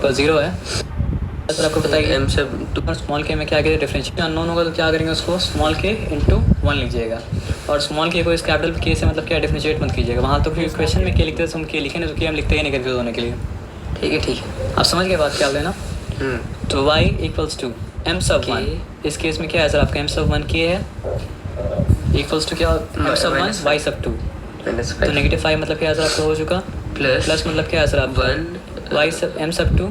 तो 0 है सर आपको बताइए m से स्मॉल के में क्या करेंगे डिफरेंशिएट अननोन होगा तो क्या करेंगे उसको स्मॉल k इंटू 1 लीजिएगा और स्मॉल k को इस कैपिटल k से मतलब क्या डिफरेंशिएट मत कीजिएगा। वहाँ तो फिर क्वेश्चन में k लिखते हैं तो हम k लिखे नहीं, तो k हम लिखते ही नहीं कंफ्यूज होने के लिए, ठीक है। आप समझ गए बात क्या बोले ना। तो y इक्वल्स टू m/1, इस केस में क्या है सर आपका m/1 k है इक्वल्स टू क्या m/1 y/2। तो -5 मतलब क्या है सर आपका हो चुका, प्लस मतलब क्या है सर आपका m/2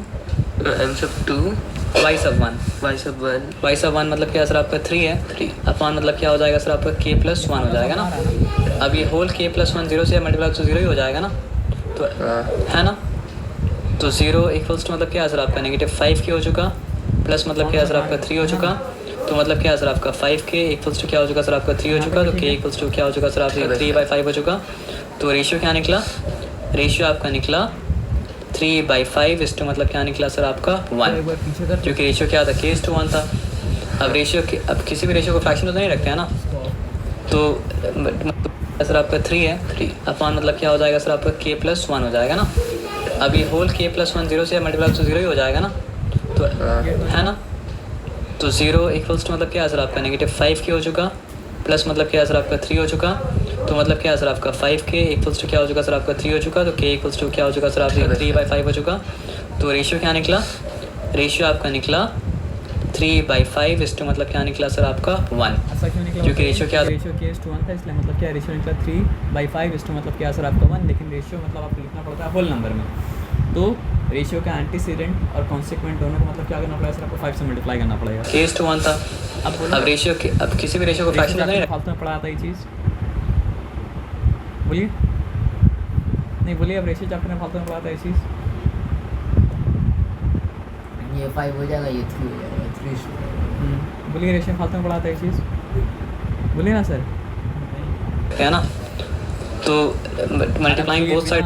y/1 मतलब क्या है सर आपका 3 है अपॉन मतलब क्या हो जाएगा सर आपका k+1 हो जाएगा ना। अब ये होल k+1 0 से मल्टीप्लाई तो 0 ही हो जाएगा ना, तो है ना। तो 0 इक्वल्स टू मतलब क्या सर आपका -5k हो चुका, प्लस मतलब क्या सर आपका 3 हो चुका, तो मतलब क्या सर आपका 5k इक्वल्स टू क्या हो चुका सर आपका 3 हो चुका, तो k इक्वल्स टू क्या हो चुका सर आपका 3/5 हो चुका। तो रेशियो क्या निकला, रेशियो आपका निकला 3/5 इस टू मतलब क्या निकला सर आपका 1, एक बार पीछे कर क्योंकि रेशियो क्या था k:1 था। अब रेशियो अब किसी भी रेशियो को फ्रैक्शन तो नहीं रखते हैं ना, तो सर आपका 3 है, 3 अपॉन मतलब क्या हो जाएगा सर आपका k+1 हो जाएगा ना। अब ये होल k+1 0 से मल्टीप्लाई तो 0 ही हो जाएगा ना, तो है ना। तो 0 इक्वल्स टू मतलब क्या है सर आपका -5k हो चुका, प्लस मतलब क्या है सर आपका 3 हो चुका, तो मतलब क्या है सर आपका 5k इक्वल्स टू क्या हो चुका सर आपका 3 हो चुका, तो k इक्वल्स टू क्या हो चुका सर आपका 3/5 हो चुका। तो रेशियो क्या निकला, रेशियो आपका निकला 3/5 इस टू मतलब क्या निकला सर आपका 1, ऐसा क्यों निकला, क्योंकि रेशियो क्या रेशियो k:1 था, इसलिए मतलब क्या रेशियो निकला 3/5 इस टू मतलब क्या सर आपका 1, लेकिन रेशियो मतलब आपको लिखना पड़ता है होल नंबर में। तो रेशियो का एंटीसीडेंट और कॉन्सिक्वेंट दोनों को मतलब क्या करना पड़ेगा सर आपको 5 से मल्टीप्लाई करना पड़ेगा। k:1 था। अब बोलो, अब रेशियो अब किसी भी रेशियो को फ्रैक्शन तो नहीं रखते। फालतू में पढ़ा था ये चीज़, बोलिए नहीं बोलिए, अब रेशियो चैप्टर में फालतू में पढ़ा था ये चीज़। ये 5 हो जाएगा, ये 3 हो जाएगा, 3 बोलिए रेशियो फालतू में पढ़ा था ये चीज़, बोलिए ना सर। है ना, तो मल्टीप्लाइंग बोथ साइड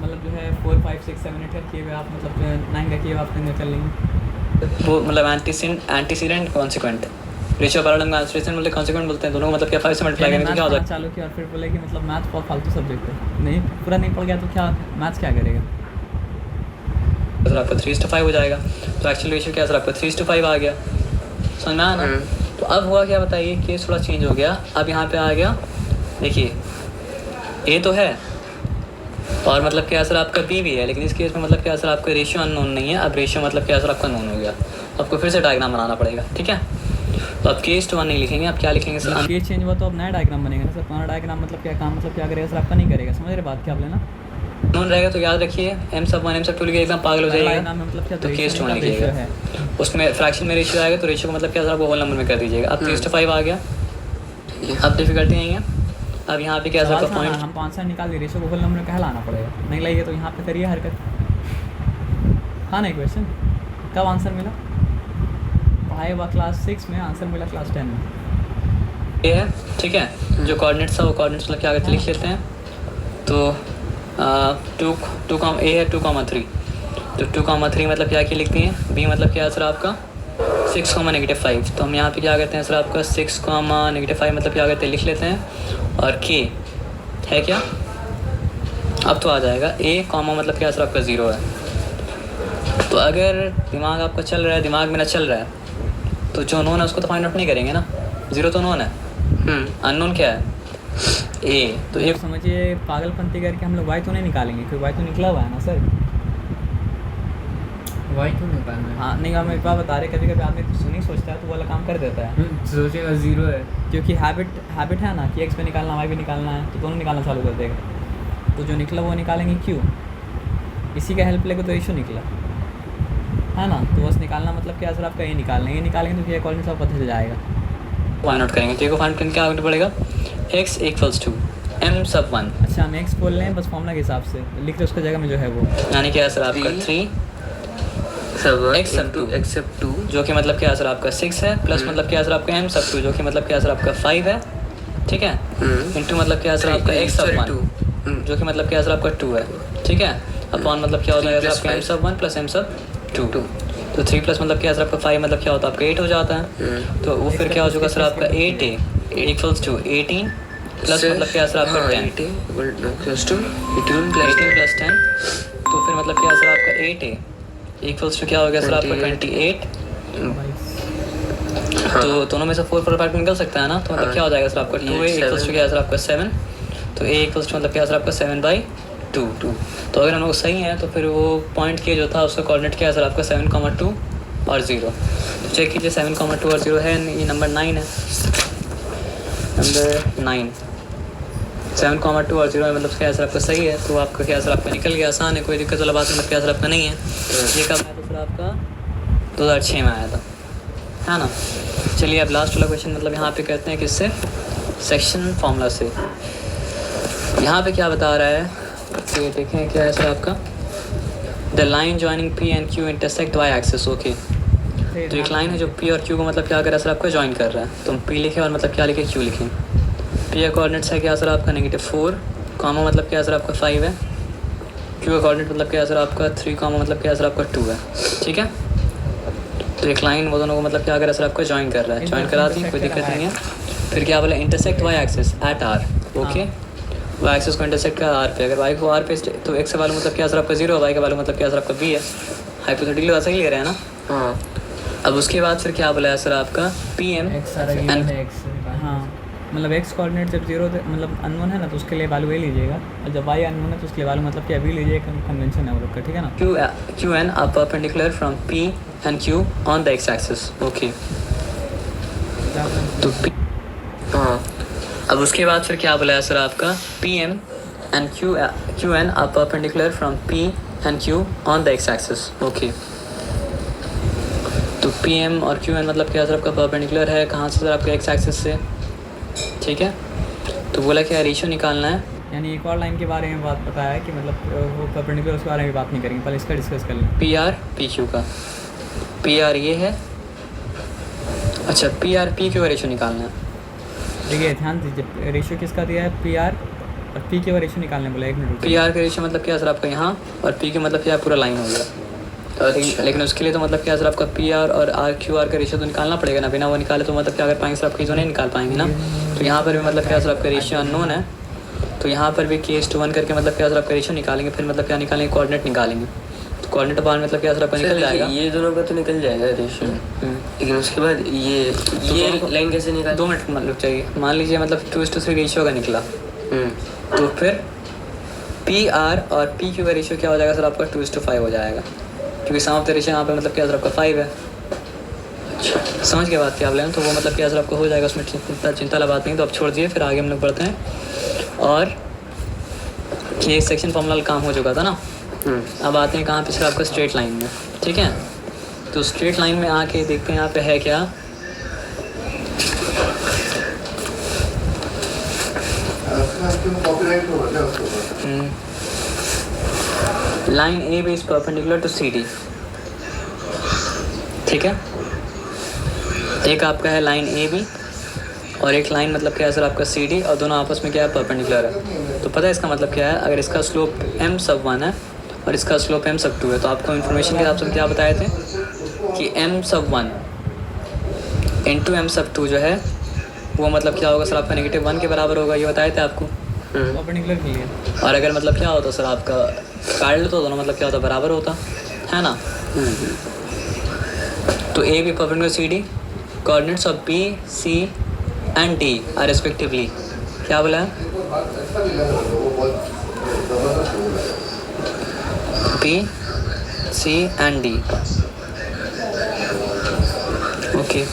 मतलब जो है 4 5 6 7 8 किए हुए आप मतलब जो है 9 का किए हुए आप निकल लेंगे। वो मतलब एंटीसीडेंट कॉन्सिक्वेंट रेशियो पैरेलल में एंटीसीडेंट मतलब कॉन्सिक्वेंट बोलते हैं दोनों को, मतलब क्या 5 से मल्टीप्लाई करने से क्या हो जाता चालू किया और फिर बोले कि मतलब मैथ बहुत फालतू सब्जेक्ट है, नहीं पूरा नहीं पढ़ गया तो क्या मैथ्स क्या करेगा है सर आपका 3:5 हो जाएगा। तो एक्चुअल रेशियो क्या सर आपका 3:5 आ गया, समझ में आया ना। तो अब हुआ क्या बताइए, केस थोड़ा चेंज हो गया। अब यहाँ पे आ गया, देखिए ए तो है और मतलब क्या सर आपका बी भी है, लेकिन इस केस में मतलब क्या सर आपका रेशियो अननोन नहीं है। अब रेशियो मतलब क्या सर आपका नोन हो गया, आपको फिर से डायग्राम बनाना पड़ेगा, ठीक है। तो अब केस 1 नहीं लिखेंगे, आप क्या लिखेंगे सर, केस चेंज हुआ तो अब नया डायग्राम बनेगा ना सर। पुराना डायग्राम मतलब क्या काम मतलब क्या करेगा सर आपका नहीं करेगा, समझ रहे बात क्या आप लेना नोन रहेगा। तो याद रखिए m⁻1 m⁻2 लिखिए, एकदम पागल हो जाएगा। मतलब क्या तो केस 1 रेशियो लिखिएगा, है, उसमें फ्रैक्शन में रेशियो आएगा तो रेशियो को मतलब क्या सर आपको होल नंबर में कर दीजिएगा। अब 3:5 आ गया, अब डिफिकल्टी नहीं है। अब यहाँ पे क्या सर पॉइंट, हम 5 आंसर निकाल दिए, रेशियो को होल नंबर में कहलाना पड़ेगा, नहीं लाइए तो यहाँ पे करिए हरकत। हाँ नहीं क्वेश्चन कब आंसर मिला, पढ़ाई हुआ क्लास 6 में, आंसर मिला क्लास 10 में। ये है ठीक है। जो कोऑर्डिनेट्स था वो कोऑर्डिनेट्स मतलब क्या आगे लिख लेते हैं। तो 2 है 2,3, तो 2,3 मतलब क्या लिखती हैं, बी मतलब क्या है सर आपका 6, -5। तो हम यहाँ पे क्या करते हैं सर आपका 6, -5 मतलब क्या करते हैं लिख लेते हैं, और के है क्या, अब तो आ जाएगा ए कॉमा मतलब क्या सर आपका 0 है। तो अगर दिमाग आपका चल रहा है, दिमाग मेरा चल रहा है, तो जो नोन है उसको तो फाइंड आउट नहीं करेंगे ना, 0 तो नोन है, अननोन क्या है ए। तो ये समझिए पागलपंती करके हम लोग वाई तो नहीं निकालेंगे, क्योंकि वाई तो निकला हुआ है ना सर। वाई क्यों निकालना है? हाँ नहीं, हम एक बार बता रहे, कभी कभी आदमी कुछ नहीं सोचता है तो वो वाला काम कर देता है, सोचेगा 0 है, क्योंकि हैबिट है ना कि एक्स पे निकालना वाई भी निकालना है, तो दोनों निकालना चालू कर देगा। तो जो निकला वो निकालेंगे क्यों, इसी का हेल्प लेकर तो रेशियो निकला है ना। तो बस निकालना मतलब क्या सर आपका ये निकालेंगे तो फिर कॉलेज सब पता चल जाएगा, फाइंड आउट करेंगे। तो ये को फाइंड करके क्या आगे बढ़ेगा, x = m⁻1। अच्छा हम एक्स बोल रहे हैं बस फॉर्मूला के हिसाब से लिख रहे, उसका जगह में जो है वो यानी क्या है सर आपका 3 x⁻2 जो कि मतलब क्या है सर आपका 6 है, प्लस मतलब क्या है सर आपका m⁻2 जो कि मतलब क्या है सर आपका 5 है, ठीक है, इंटू मतलब क्या है सर आपका x⁻1 जो कि मतलब क्या है सर आपका 2 है, ठीक है, अपॉन मतलब क्या हो जाएगा सर आपका m⁻1 प्लस m⁻2। तो 3 प्लस मतलब क्या है सर आपका 5 मतलब क्या होता है आपका 8 हो जाता है। तो वो फिर क्या हो चुका सर आपका 8a = 18 प्लस मतलब क्या है सर आपका 10 + 10। तो फिर मतलब क्या है सर आपका 8a = क्या हो गया सर आपका 28। तो दोनों में से 4 परफेक्ट निकल सकता है ना, तो मतलब क्या हो जाएगा सर आपका 2a = क्या है सर आपका 7। तो a = मतलब क्या है सर आपका 7/2। तो अगर हम लोग सही हैं तो फिर वो पॉइंट के जो था उसका कोऑर्डिनेट क्या है सर आपका 7,2 और 0। तो चेक कीजिए 7,2 और 0 है, ये नंबर 9 है, नंबर 9 7,2 और 0 है, मतलब क्या है सर आपका सही है। तो आपका क्या है सर आपका निकल गया, आसान है, कोई दिक्कत वाला बात मतलब क्या है सर आपका नहीं है। ये कब आया था सर आपका 2006 में आया था, है ना। चलिए अब लास्ट वाला क्वेश्चन मतलब यहाँ पे करते हैं किससे, सेक्शन फार्मूला से। यहाँ पे क्या बता रहा है कि देखें क्या है सर आपका the line joining P and Q intersect Y axis. Okay, तो एक लाइन है जो पी और क्यू को मतलब क्या कर रहा है सर आपको ज्वाइन कर रहा है। तो हम पी लिखें और मतलब क्या लिखें, क्यू लिखें। पी का कोऑर्डिनेट्स है क्या सर आपका -4, कॉमा मतलब क्या सर आपका 5 है। क्यू का कोऑर्डिनेट मतलब क्या सर आपका 3, कॉमा मतलब क्या सर आपका 2 है। ठीक है, तो एक लाइन वो दोनों को मतलब क्या कर रहा है सर आपको ज्वाइन कर रहा है। ज्वाइन करा दी, कोई दिक्कत नहीं है। फिर क्या बोला, intersect Y axis at R. Okay, Y axis को इंटरसेक्ट कर आर पे। अगर वाई को आर पे तो एक्स का वैल्यू मतलब क्या सर आपका 0 है, वाई का वैल्यू मतलब क्या सर आपका बी है। हाइपोथेटिकली वैसा ही ले रहे हैं ना। हाँ, अब उसके बाद फिर क्या बोला है सर आपका पी एम एक्स सारा गिवन है, एक्स हाँ, मतलब एक्स कोऑर्डिनेट जब 0 मतलब अननोन है ना तो उसके लिए वैल्यू ए लीजिएगा, और जब वाई अननोन है तो उसके लिए वैल्यू मतलब क्या बी लीजिएगा। कन्वेंशन है वो लोग का, ठीक है ना। Q N are perpendicular from P and Q on the X axis. Okay, तो हाँ, अब उसके बाद फिर क्या बोला है सर आपका P M and Q N are perpendicular from P and Q on the X axis. Okay, तो पी एम और क्यू एन मतलब क्या सर आपका परपेंडिकुलर है कहाँ से सर आपका एक्स एक्सिस से। ठीक है, तो बोला क्या रेशियो निकालना है। यानी एक और लाइन के बारे में बात पता है कि मतलब वो परपेंडिकुलर, उसके बारे में बात नहीं करेंगे, पहले इसका डिस्कस कर लें। पी आर पी क्यू का, पी आर ये है। अच्छा, पी आर पी क्यू का रेशियो निकालना है। देखिए ध्यान दीजिए, रेशियो किसका दिया है, पी आर और पी के रेशियो निकालने बोला। 1 मिनट। पी आर का रेशियो मतलब क्या सर आपका यहाँ, और पी के मतलब क्या पूरा लाइन हो गया। लेकिन उसके लिए तो मतलब क्या सर आपका पी आर और आर क्यू आर का रेशियो तो निकालना पड़ेगा ना। बिना वो निकाले तो मतलब क्या कर पाएंगे सर आपकी तो नहीं निकाल पाएंगे ना। तो यहाँ पर भी मतलब क्या सर आपका रेशियो अननोन है, तो यहाँ पर भी K:1 करके मतलब क्या सर आपका रेशियो निकालेंगे। फिर मतलब क्या निकालेंगे, कोऑर्डिनेट निकालेंगे। तो कोऑर्डिनेट बार मतलब क्या सर आपका निकल जाएगा। ये दोनों का तो निकल जाएगा रेशियो, लेकिन उसके बाद ये लाइन कैसे निकाल। 2 मिनट रुक जाइए। मान लीजिए मतलब 2:3 रेशियो का निकला, तो फिर पी आर और पी क्यू का रेशियो क्या हो जाएगा सर आपका 2:5 हो जाएगा, क्योंकि सम ऑफ द रेशियो यहाँ पे मतलब क्या सर आपका 5 है। अच्छा, समझ के बात क्या आप लें, तो वो मतलब क्या सर आपको हो जाएगा, उसमें चिंता वाला बात नहीं। तो अब छोड़ दिए, फिर आगे हम लोग बढ़ते हैं। और ये सेक्शन फॉर्मूला काम हो चुका था ना। अब आते हैं कहाँ पे सर आपका स्ट्रेट लाइन में। ठीक है, तो स्ट्रेट लाइन में आके देखते हैं यहाँ पे है क्या। Line A B is perpendicular to C D. ठीक है, एक आपका है लाइन ए बी और एक लाइन मतलब क्या है सर आपका सी डी, और दोनों आपस में क्या है, परपेंडिकुलर है। तो पता है इसका मतलब क्या है, अगर इसका स्लोप m/1 है और इसका स्लोप m/2 है, तो आपको इन्फॉर्मेशन के हिसाब से क्या बताए थे कि m/1 इंटू m/2 जो है वो मतलब क्या होगा सर आपका -1 के बराबर होगा, ये बताए थे आपको परपेंडिकुलर के लिए। और अगर मतलब क्या होता सर आपका पैरेलल तो दोनों मतलब क्या होता, बराबर होता है ना। तो A B perpendicular C D, coordinates of B C and D are respectively क्या बोला है, B C and D. Okay,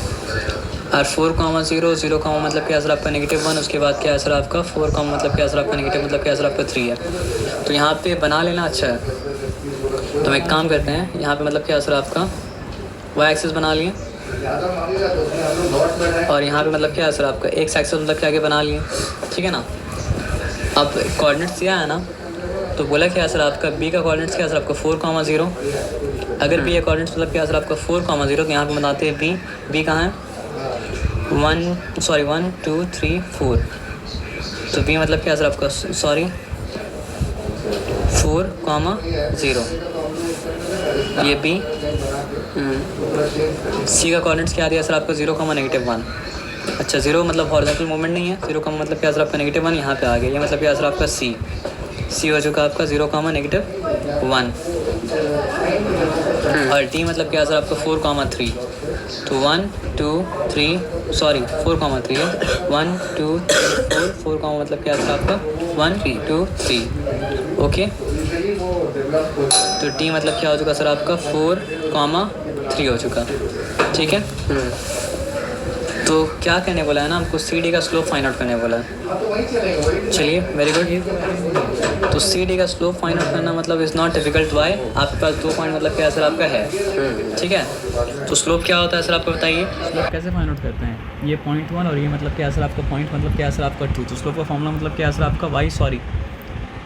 और 4,0 0, मतलब क्या सर आपका -1, उसके बाद क्या है सर आपका 4, मतलब क्या सर आपका नेगेटिव, मतलब क्या सर आपका 3 है। तो यहाँ पे बना लेना अच्छा है। तो हम एक काम करते हैं, यहाँ पे मतलब क्या सर आपका वाई एक्सिस बना लिए, और यहाँ पे मतलब क्या है सर आपका एक्स एक्सिस मतलब क्या बना लिए। ठीक है ना। अब कोऑर्डिनेट्स दिया है ना, तो बोला क्या है सर आपका बी का कोऑर्डिनेट्स क्या है सर आपका 4,0। अगर बी का कोऑर्डिनेट्स मतलब क्या है सर आपका 4,0, तो यहाँ पे बताते हैं बी कहाँ है, 1 2 3 4। तो बी मतलब क्या सर आपका 4,0, ये बी। सी का कोऑर्डिनेट्स क्या दिया सर आपका 0, -1। अच्छा, 0 मतलब हॉरिजॉन्टल मूवमेंट नहीं है, 0, मतलब क्या सर आपका -1 यहाँ पे आ गया, ये मतलब क्या सर आपका सी हो चुका आपका 0, -1। और डी मतलब क्या सर आपका 4,3। तो 1 2 3 4,3 है, 1 2 3 4 मतलब क्या सर आपका 1 2 3। ओके, तो डी मतलब क्या हो चुका सर आपका 4,3 हो चुका। ठीक है, तो क्या कहने बोला है ना, हमको सी डी का स्लोप फाइंड आउट करने बोला है। चलिए, वेरी गुड। तो सी डी का स्लोप फाइंड आउट करना मतलब इज़ नॉट डिफिकल्ट। वाई आपके पास 2 पॉइंट मतलब क्या सर आपका है। ठीक है, तो स्लोप क्या होता है सर आपको बताइए। स्लोप कैसे फाइंड आउट करते हैं, ये 0.1 और ये मतलब क्या सर आपका पॉइंट मतलब क्या सर आपका 2। तो स्लोप का फॉर्मूला मतलब क्या सर आपका y,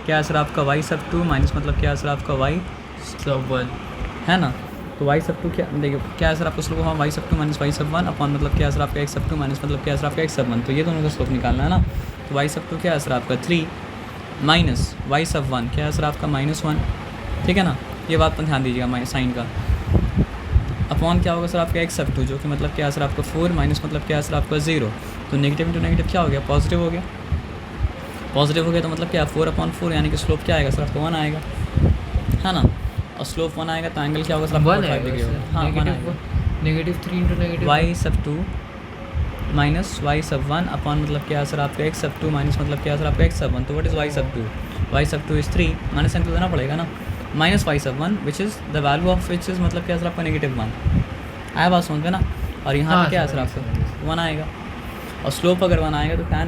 क्या सर आपका y/2 माइनस मतलब क्या सर आपका y स्लोप 1 है ना। तो वाई सब टू क्या देखिए क्या है सर आपका स्लोप हाँ वाई सब टू माइनस वाई सब वन अपॉन मतलब क्या है सर आपका एक्स सब टू माइनस मतलब क्या है सर आपका एक्स सब वन। तो ये दोनों का स्लोप निकालना है ना। तो वाई सब टू क्या है सर आपका 3 माइनस वाई सब वन क्या है सर आपका -1, ठीक है ना। ये बात पर ध्यान दीजिएगा साइन का। अपॉन क्या होगा सर आपका एक्स सब टू जो कि मतलब क्या है सर आपका 4 माइनस मतलब क्या है सर आपका 0। तो नेगेटिव इंटू नेगेटिव क्या हो गया, पॉजिटिव हो गया। पॉजिटिव हो गया तो मतलब क्या 4/4 यानी कि स्लोप क्या आएगा सर आपका 1 आएगा, है ना। और स्लोप 1 आएगा तो एंगल क्या होगा सर आपका 45 डिग्री होगा। हाँ 1 आएगा। नेगेटिव 3 इंटू नेगेटिव वाई सब टू माइनस वाई सब वन अपॉन मतलब क्या है सर आपका एक्स सब टू माइनस मतलब क्या है सर आपका एक्स सब वन। तो व्हाट इज़ वाई सब टू, वाई सब टू इज़ 3 माइनस साइन तो देना पड़ेगा ना, माइनस वाई सब one which is the value of which is मतलब क्या है सर आपका -1 आया बात समझ में ना। और यहाँ हाँ, पे क्या है सर समझ आपका 1 आएगा। और स्लोप अगर 1 आएगा तो tan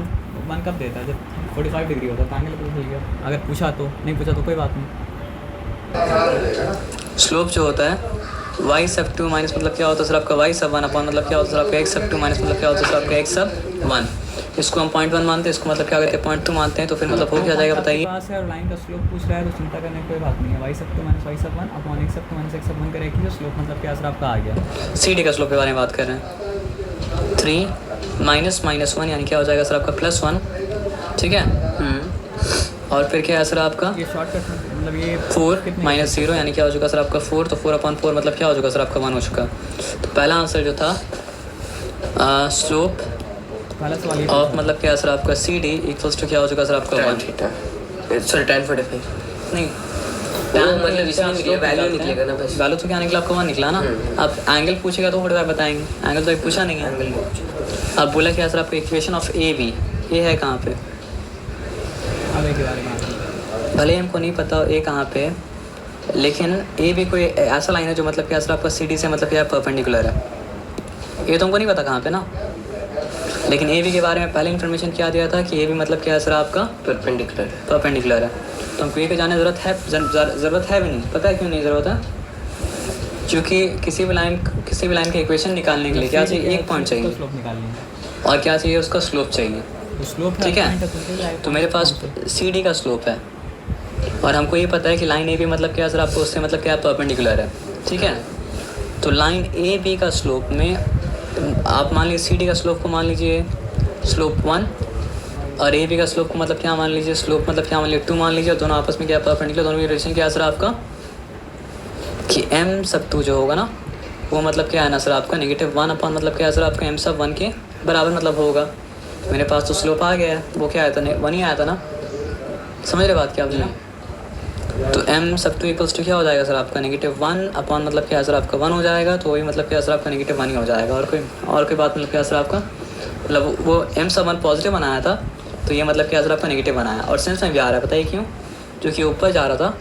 1 कब देता है, जब 45 डिग्री होता है। तो एंगल तो गया, अगर पूछा तो, नहीं पूछा तो कोई बात नहीं। स्लोप जो होता है वाई सब टू माइनस मतलब क्या होता है सर आपका वाई सब वन अपॉन मतलब क्या होता है सर आपका एक्स सब टू माइनस मतलब क्या होता है सर आपका एक्स सब वन। इसको हम 0.1 मानते हैं, इसको मतलब क्या कहते हैं 0.2 मानते हैं। तो फिर मतलब हो क्या जाएगा बताइए। पास है और लाइन का स्लोप पूछ रहा है तो चिंता करने की कोई बात नहीं है। वाई सब टू माइनस वाई सब वन अपॉन एक्स सब टू माइनस एक्स सब वन करेगी तो स्लोप मतलब क्या सर आपका आ गया। सी डी का स्लोप के बारे में बात कर रहे हैं। 3 माइनस -1 यानी क्या हो जाएगा सर आपका +1, ठीक है। और फिर क्या है सर आपका ये शॉर्टकट मतलब ये 4 माइनस 0 यानी क्या हो चुका सर आपका 4। तो 4/4 मतलब क्या हो चुका सर आपका 1 हो चुका। तो पहला आंसर जो था स्लोप पहला सवाल ये ऑफ मतलब क्या है सर आपका सी डी इक्वल्स टू क्या हो चुका सर आपका 1। सॉरी tan 45 नहीं मतलब इसमें निकलेगा वैल्यू निकलेगा ना बस। वैल्यू तो क्या निकला आपका 1 निकला ना। अब एंगल पूछेगा तो 45 बताएंगे, एंगल तो एक पूछा नहीं है। एंगल अब बोला क्या सर आपका इक्वेशन ऑफ ए बी, ये है कहाँ पे, अब एक के बारे में भले ही हमको नहीं पता ए कहाँ पे, लेकिन ए भी कोई ऐसा लाइन है जो मतलब क्या सर आपका सी डी से मतलब क्या परपेंडिकुलर है। ये तो हमको नहीं पता कहाँ पे ना, लेकिन ए बी के बारे में पहले इन्फॉर्मेशन क्या दिया था कि ए बी मतलब क्या है सर आपका परपेंडिकुलर है। तो हमको ये जाने ज़रूरत है भी नहीं। पता है क्यों नहीं ज़रूरत है, क्योंकि किसी भी लाइन के इक्वेशन निकालने के लिए क्या चाहिए, एक पॉइंट चाहिए स्लोप निकालनी है और क्या चाहिए उसका स्लोप चाहिए, तो स्लोप ठीक है। तो मेरे पास सी डी का स्लोप है और हमको ये पता है कि लाइन ए बी मतलब क्या सर आपको उससे मतलब क्या परपेंडिकुलर है, ठीक है। तो लाइन ए बी का स्लोप में आप मान लीजिए सी डी का स्लोप को मान लीजिए स्लोप 1 और ए बी का स्लोप को मतलब क्या मान लीजिए स्लोप मतलब क्या मान लीजिए 2 मान लीजिए। और दोनों आपस में क्या परपेंडिकुलर, दोनों की रिलेशन क्या सर आपका कि m सब 2 जो होगा ना वो मतलब क्या है ना सर आपका -1 अपॉन मतलब क्या है सर आपका m सब 1 के बराबर मतलब होगा। मेरे पास तो स्लोप आ गया है, वो क्या आया था 1 ही आया था ना, समझ रहे बात क्या आपने। तो m सब 2 इक्वल्स टू क्या हो जाएगा सर आपका -1 अपॉन मतलब क्या है सर आपका 1 हो जाएगा। तो वही मतलब क्या सर आपका -1 ही हो जाएगा। और कोई बात मतलब क्या सर आपका मतलब वो m सब 1 पॉजिटिव बनाया था तो ये मतलब क्या सर आपका नेगेटिव बनाया। और सेंस में भी आ रहा है, बताइए क्यों, क्योंकि ऊपर जा रहा था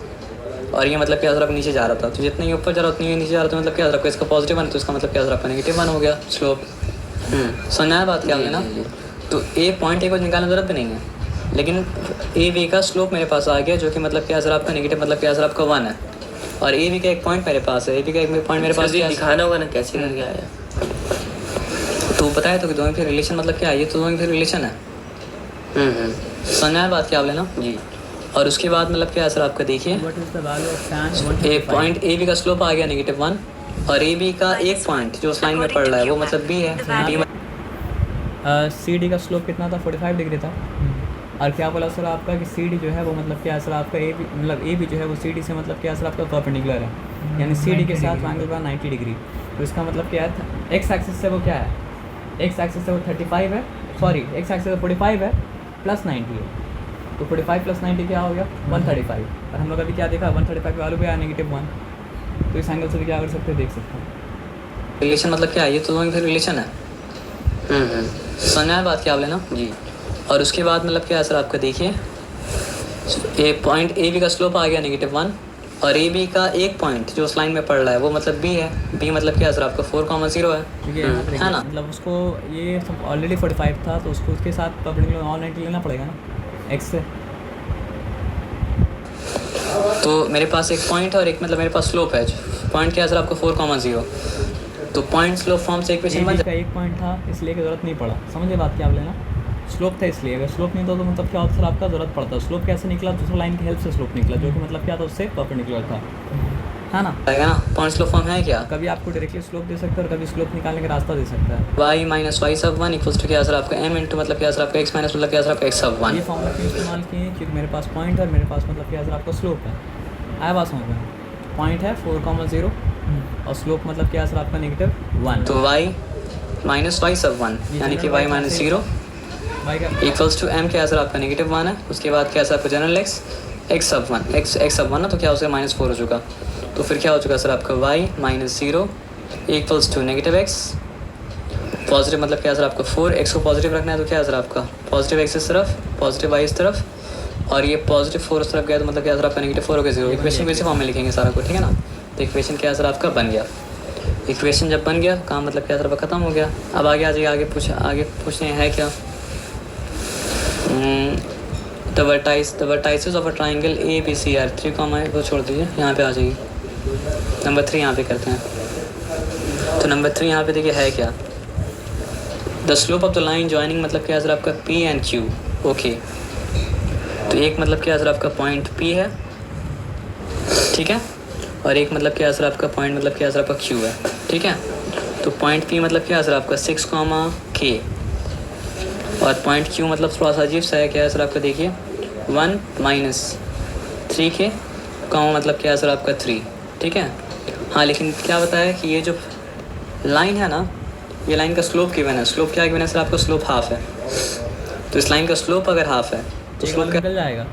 और ये मतलब क्या सर आपका नीचे जा रहा था। तो जितने ही ऊपर जा रहा उतनी ही नीचे जा रहा था, मतलब क्या सर आपका इसका पॉजिटिव बना तो इसका मतलब क्या सर आपका -1 हो गया स्लोप। समझना है बात क्या आपने ना। तो ए पॉइंट ए को निकालने की जरूरत भी नहीं है, लेकिन ए बी का स्लोप मेरे पास आ गया जो कि मतलब क्या सर आपका नेगेटिव मतलब क्या सर आपका 1 है। और ए बी का एक पॉइंट मेरे पास है, ए बी का एक पॉइंट मेरे पास दिखाना होगा ना कैसे करके आया। तो बताया तो कि दोनों के रिलेशन मतलब क्या है, ये तो दोनों के रिलेशन है। समझना है बात क्या आप लेना जी। और उसके बाद मतलब क्या है सर आपका देखिए what is the value of tan A point A B का स्लोप आ गया -1 और ए बी का एक पॉइंट जो उस लाइन में पड़ रहा है वो मतलब बी है। बी सी डी का स्लोप कितना था, 45 डिग्री था। और क्या बोला सर आपका कि सी डी जो है वो मतलब क्या है सर आपका ए बी मतलब ए बी जो है वो सी डी से मतलब क्या है सर आपका परपेंडिकुलर है, यानी सी डी के साथ एंगल का 90 डिग्री। तो इसका मतलब क्या है, एक्स एक्सिस से वो क्या है, एक्स एक्सिस से वो 35 है, सॉरी एक्स एक्सिस से 45 है प्लस 90 है। तो 45 प्लस 90 क्या हो गया 135। और हम लोग अभी क्या देखा 135 वैल्यू भी आया -1। तो इस एंगल से भी क्या कर सकते हैं, देख सकते हैं। रिलेशन मतलब क्या है, ये तो दोनों के रिलेशन है। समझना है बात क्या आप लेना जी। और उसके बाद मतलब क्या है सर आपका देखिए ए पॉइंट ए बी का स्लोप आ गया -1 और ए बी का एक पॉइंट जो उस लाइन में पड़ रहा है वो मतलब बी है। बी मतलब क्या है सर आपका 4,0 है, है ना। मतलब उसको ये सब ऑलरेडी 45 था तो उसको उसके साथ परपेंडिकुलर और 90 लेना पड़ेगा ना एक्स से। तो मेरे पास एक पॉइंट और एक मतलब मेरे पास स्लोप है। पॉइंट क्या है सर आपका 4,0। तो पॉइंट स्लोप फॉर्म से इक्वेशन बन का एक पॉइंट था इसलिए की ज़रूरत नहीं पड़ा, समझिए बात क्या आप लेना। स्लोप था इसलिए, अगर स्लोप नहीं था तो मतलब क्या होता सर आपका ज़रूरत पड़ता। स्लोप कैसे निकला, दूसरा लाइन की हेल्प से स्लोप निकला जो कि मतलब क्या था उससे परपेंडिकुलर था। है ना। आएगा ना, पॉइंट स्लोप फॉर्म है क्या, कभी आपको डायरेक्टली स्लोप दे सकता है और कभी स्लोप निकालने का रास्ता दे सकता है। y माइनस वाई सब वन इक्वल्स टू क्या सर आपका m इंटू मतलब क्या सर आपका x माइनस मतलब क्या सर आपका x सब वन। ये फॉर्मूला क्यों इस्तेमाल किए हैं, क्योंकि मेरे पास पॉइंट है, मेरे पास मतलब क्या सर आपका स्लोप है। आया बात समझ में, पॉइंट है 4,0 और स्लोप मतलब क्या सर आपका -1। तो y माइनस वाई सब वन यानी कि y माइनस 0 भाई का इक्वल्स टू m क्या सर आपका -1 है। उसके बाद क्या सर आपका जनरल x सब वन x सब वन ना, तो क्या हो गया -4 हो चुका। तो फिर क्या हो चुका सर आपका y minus 0 equals to -x, positive मतलब क्या सर आपका 4, x को पॉजिटिव रखना है तो क्या है सर आपका पॉजिटिव x इस तरफ, पॉजिटिव y इस तरफ, और ये पॉजिटिव 4 उस तरफ गया तो मतलब क्या सर आपका -4 हो गया 0। इक्वेशन वैसे फॉर्म में लिखेंगे सारा कुछ, ठीक है ना। तो इक्वेशन क्या सर आपका बन गया। इक्वेशन जब बन गया काम मतलब क्या सर आपका ख़त्म हो गया। अब आगे आ जाइए, आगे पूछने है क्या, the vertices of a triangle ABCR 3, वो छोड़ दीजिए, यहाँ पे आ जाइए। नंबर 3 यहाँ पे करते हैं। तो नंबर 3 यहाँ पे देखिए है क्या, the slope of the line joining मतलब क्या सर आपका P एंड Q। ओके, तो एक मतलब क्या सर आपका पॉइंट P है, ठीक है, और एक मतलब क्या सर आपका पॉइंट मतलब क्या सर आपका Q है, ठीक है। तो पॉइंट P मतलब क्या सर आपका 6, K, और पॉइंट Q मतलब थोड़ा सा अजीब सा है, क्या है सर आपका देखिए 1 माइनस 3K, मतलब क्या है सर आपका 3, ठीक है। हाँ लेकिन क्या बताया कि ये जो लाइन है ना, ये लाइन का स्लोप गिवन है। स्लोप क्या गिवन है सर आपका, स्लोप हाफ है। तो इस लाइन का स्लोप अगर हाफ है तो स्लोप क्या निकल जाएगा,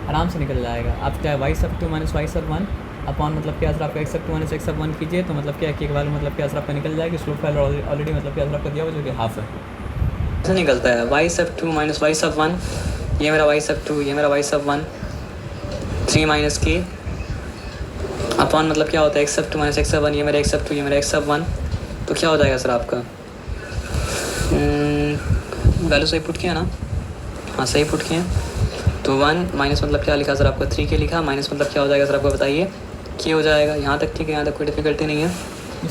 आराम से निकल जाएगा। आप चाहे y सब 2 माइनस y सब 1 अपॉन मतलब क्या सर आपका x सब 2 माइनस x सब 1 कीजिए तो मतलब क्या है वैल्यू मतलब क्या सर आपका निकल जाएगी। स्लोप वैल्यू ऑलरेडी मतलब क्या सर आपका दिया हुआ जो कि हाफ है, से निकलता है y सब 2 माइनस y सब 1, ये मेरा y सब 2, ये मेरा y सब 1, 3 माइनस k अपॉन मतलब क्या होता है x सब 2 माइनस x सब 1, ये मेरा x सब 2, ये मेरा x सब 1। तो क्या हो जाएगा सर आपका, वैल्यू सही पुट किया ना, हाँ सही पुट किया। तो 1 माइनस मतलब क्या लिखा सर आपका 3K लिखा, माइनस मतलब क्या हो जाएगा सर आपको बताइए, K हो जाएगा। यहाँ तक ठीक है, यहाँ तक कोई डिफिकल्टी नहीं है,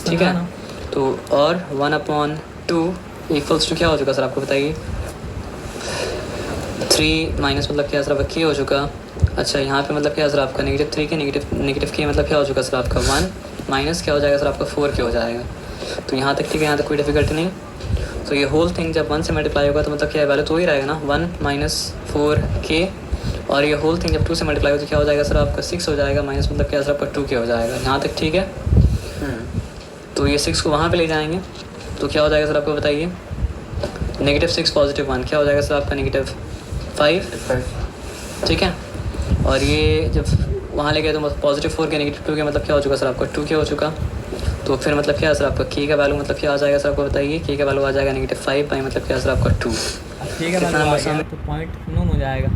ठीक है। तो और 1/2 इक्वल्स टू क्या हो चुका सर आपको बताइए 3 माइनस मतलब क्या सर आपका K हो चुका। अच्छा यहाँ पे मतलब क्या सर आपका -3 के नेगेटिव K मतलब क्या हो चुका सर आपका 1 माइनस क्या हो जाएगा सर आपका 4K हो जाएगा। तो यहाँ तक ठीक है, यहाँ तक कोई डिफिकल्टी नहीं। तो ये होल थिंग जब 1 से मल्टीप्लाई होगा तो मतलब क्या वैल्यू तो वही रहेगा ना 1 माइनस 4K, और ये होल थिंग जब 2 से मल्टीप्लाई हो तो क्या हो जाएगा सर आपका 6 हो जाएगा, माइनस मतलब क्या सर आपका 2K हो जाएगा। यहाँ तक ठीक है। तो ये 6 को वहाँ पे ले जाएंगे तो क्या हो जाएगा सर आपको बताइए -6 पॉजिटिव 1 क्या हो जाएगा सर आपका -5, ठीक है। और ये जब वहाँ ले गए तो पॉजिटिव 4 के -2 के मतलब क्या हो चुका सर आपका 2K हो चुका। तो फिर मतलब क्या है सर आपका K का वैल्यू मतलब क्या आ जाएगा सर आपको बताइए, K का वैल्यू आ जाएगा -5 बाई मतलब क्या सर आपका 2। ठीक है तो पॉइंट नोन हो जाएगा।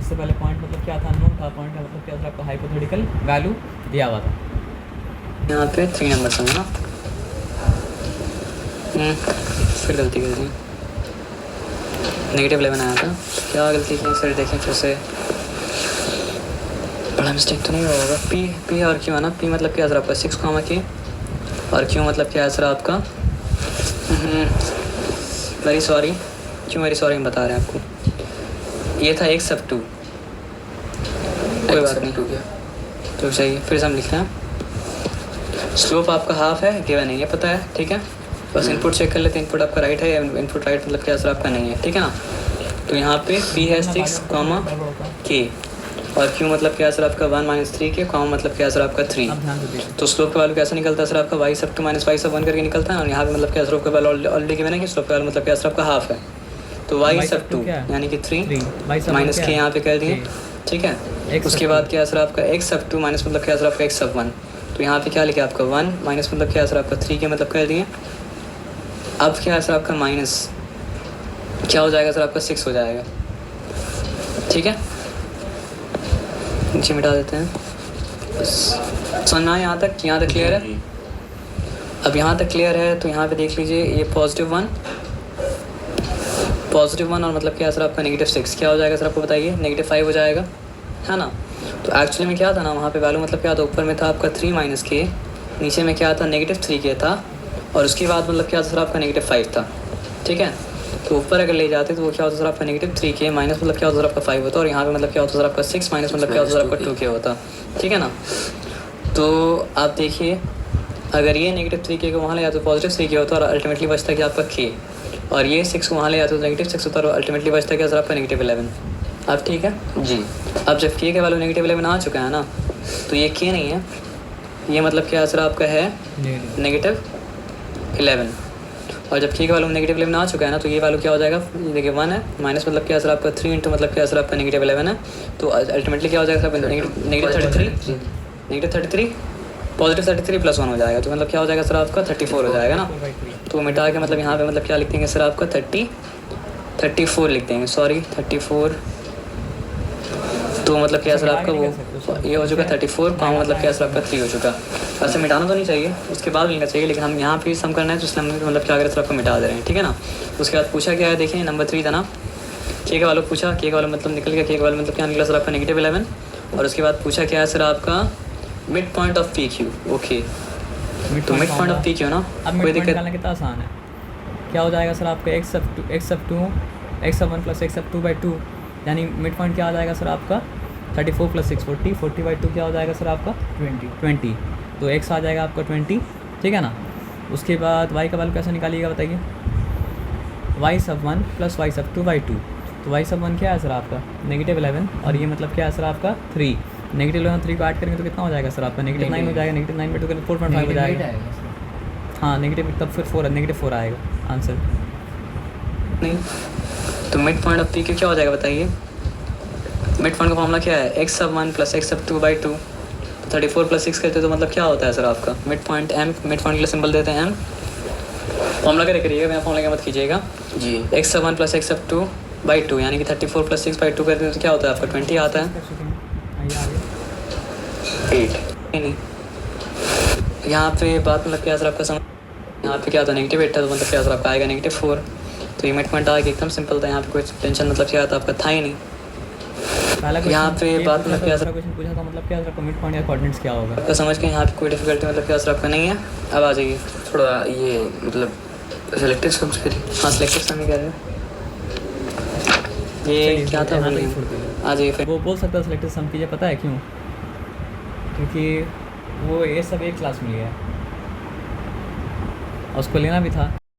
इससे पहले पॉइंट मतलब क्या था, नोन था। पॉइंट का मतलब क्या सर आपका हाइपोथेटिकल वैल्यू दिया हुआ था। यहाँ पे 3 नंबर समझ ना, फिर गलती कर दी, -11 आया था। क्या गलती की सर देखें फिर से, बड़ा मिस्टेक तो नहीं होगा। P और Q है ना, P मतलब क्या है सर आपका 6, K, और Q मतलब क्या है सर आपका वेरी सॉरी, क्यों वेरी सॉरी हम बता रहे हैं आपको। ये था x सब 2, कोई बात नहीं तो चाहिए फिर से हम लिख रहे हैं। स्लोप आपका हाफ है, गिवन है ये पता है, ठीक है। बस इनपुट चेक कर लेते हैं, इनपुट आपका राइट है या इनपुट राइट मतलब क्या सर आपका नहीं है, ठीक है ना। तो यहाँ पे P है 6, K, और Q मतलब क्या सर आपका 1 माइनस 3K, मतलब क्या सर आपका 3। तो स्लोप का वैल्यू कैसे निकलता है सर आपका y सब 2 माइनस y सब 1 करके निकलता है। और यहाँ पे मतलब क्या स्लोप का वैल्यू ऑलरेडी गिवन है कि स्लोप का वैल्यू मतलब क्या सर आपका हाफ है। तो y सब 2 यानी कि 3 माइनस K यहाँ पे कर दिए, ठीक है। उसके बाद क्या सर आपका x सब 2 माइनस मतलब क्या सर आपका x सब 1। तो यहाँ पे क्या लिखा आपका 1 माइनस मतलब क्या सर आपका 3K मतलब कर दिए। अब क्या है सर आपका माइनस क्या हो जाएगा सर आपका 6 हो जाएगा, ठीक है। नीचे मिटा देते हैं, बस समझना है यहाँ तक क्लियर है। अब यहाँ तक क्लियर है तो यहाँ पे देख लीजिए ये +1 और मतलब क्या सर आपका -6 क्या हो जाएगा सर आपको बताइए -5 हो जाएगा, है ना। तो एक्चुअली में क्या था ना, वहाँ पे वैल्यू मतलब क्या था, ऊपर में था आपका 3 माइनस K, नीचे में क्या था -3K था, और उसके बाद मतलब क्या था सर आपका -5 था, ठीक है। तो ऊपर अगर ले जाते तो वो क्या होता सर आपका -3k माइनस मतलब क्या होता सर आपका 5 होता, और यहाँ पे मतलब क्या होता सर आपका 6 माइनस मतलब क्या होता सर आपका 2k होता, ठीक है ना। तो आप देखिए अगर ये -3k को वहाँ ले जाते तो +3k होता और अल्टीमेटली बचता क्या आपका k, और ये 6 को वहाँ ले जाते तो -6 होता और अल्टीमेटली बचता क्या सर आपका -11। अब ठीक है जी। अब जब k का वैल्यू -11 आ चुका है ना, तो ये k नहीं है, ये मतलब क्या सर आपका है -11, और जब k का वैल्यू -11 आ चुका है ना, तो ये वैल्यू क्या हो जाएगा, देखिए 1 है, माइनस मतलब क्या सर आपका 3 इंटू मतलब क्या सर आपका -11 है, तो अल्टीमेटली क्या हो जाएगा सर -33 +33 + 1 हो जाएगा, तो मतलब क्या हो जाएगा सर आपका 34 हो जाएगा ना। तो मिटा के मतलब यहाँ पे मतलब क्या लिख देंगे सर आपका 34 लिख देंगे, सॉरी 34, तो मतलब क्या सर आपका वो ये हो चुका 34 पाँव मतलब क्या सर आपका 3 हो चुका। वैसे मिटाना तो नहीं चाहिए, उसके बाद लिखना चाहिए, लेकिन हम यहाँ पे सम करना है तो इसलिए हम मतलब क्या करें सर आपको मिटा दे रहे हैं, ठीक है ना। उसके बाद पूछा क्या है, देखिए नंबर 3 था ना, के का वालों पूछा, के का वालों मतलब निकल गया, के का वालों मतलब क्या निकला सर आपका -11, और उसके बाद पूछा क्या है सर आपका mid point of P Q. Okay तो mid point of P Q ना, अब कोई मिड पॉइंट दिक्कत निकालना कितना आसान है, क्या हो जाएगा सर आपका x सब 1 + x सब 2/2, यानी मिड पॉइंट क्या आ जाएगा सर आपका 34 + 6 40/2 क्या हो जाएगा सर आपका 20, तो x आ जाएगा आपका 20, ठीक है ना। उसके बाद y का वैल्यू कैसे निकालिएगा बताइए, y सब 1 + y सब 2/2, तो y सब 1 क्या है सर आपका -11, और ये मतलब क्या है सर आपका 3, -11 3 को ऐड करेंगे तो कितना हो जाएगा सर आपका -9 हो जाएगा, -9 में 4.5 हो जाएगा, हाँ नेगेटिव तब फिर 4 -4 आएगा आंसर। नहीं। तो mid point of P Q क्या हो जाएगा बताइए, मिड पॉइंट का फॉर्मूला क्या है, x सब 1 + x सब 2/2, 34 + 6 करते तो मतलब क्या होता है सर आपका mid point m, mid point के लिए सिंबल देते हैं m, फॉर्मूला क्या करिएगा, मैं फॉर्मूला क्या मत कीजिएगा जी। x सब 1 + x सब 2/2, यानी कि 34 + 6/2 करते हैं तो क्या होता है आपका 20 आता है, 8। नहीं यहाँ पे बात मतलब क्या सर आपका समझ, यहाँ पे क्या था -8 था, तो मतलब क्या सर आपका आएगा -4, तो ये मिड पॉइंट आएगा, एकदम सिंपल था, यहाँ पे कोई टेंशन मतलब क्या था आपका था ही नहीं। पहला यहाँ पे बात मतलब क्या सर क्वेश्चन पूछा था मतलब क्या सर मिड पॉइंट या कोऑर्डिनेट्स क्या होगा, आपका समझ के यहाँ पे कोई डिफिकल्टी मतलब क्या सर आपका नहीं है। अब आ जाइए थोड़ा ये मतलब सेलेक्टेड सम्स करिए। हाँ सिलेक्टिव सम ही कह रहे हैं, ये क्या था यहाँ बोलिए, तक छोड़ दीजिए। आ जाइए फिर। वो बोल सकता है सिलेक्टेड सम कीजिए, पता है क्यों, क्योंकि वो ये सब एक क्लास में लिया है और उसको लेना भी था,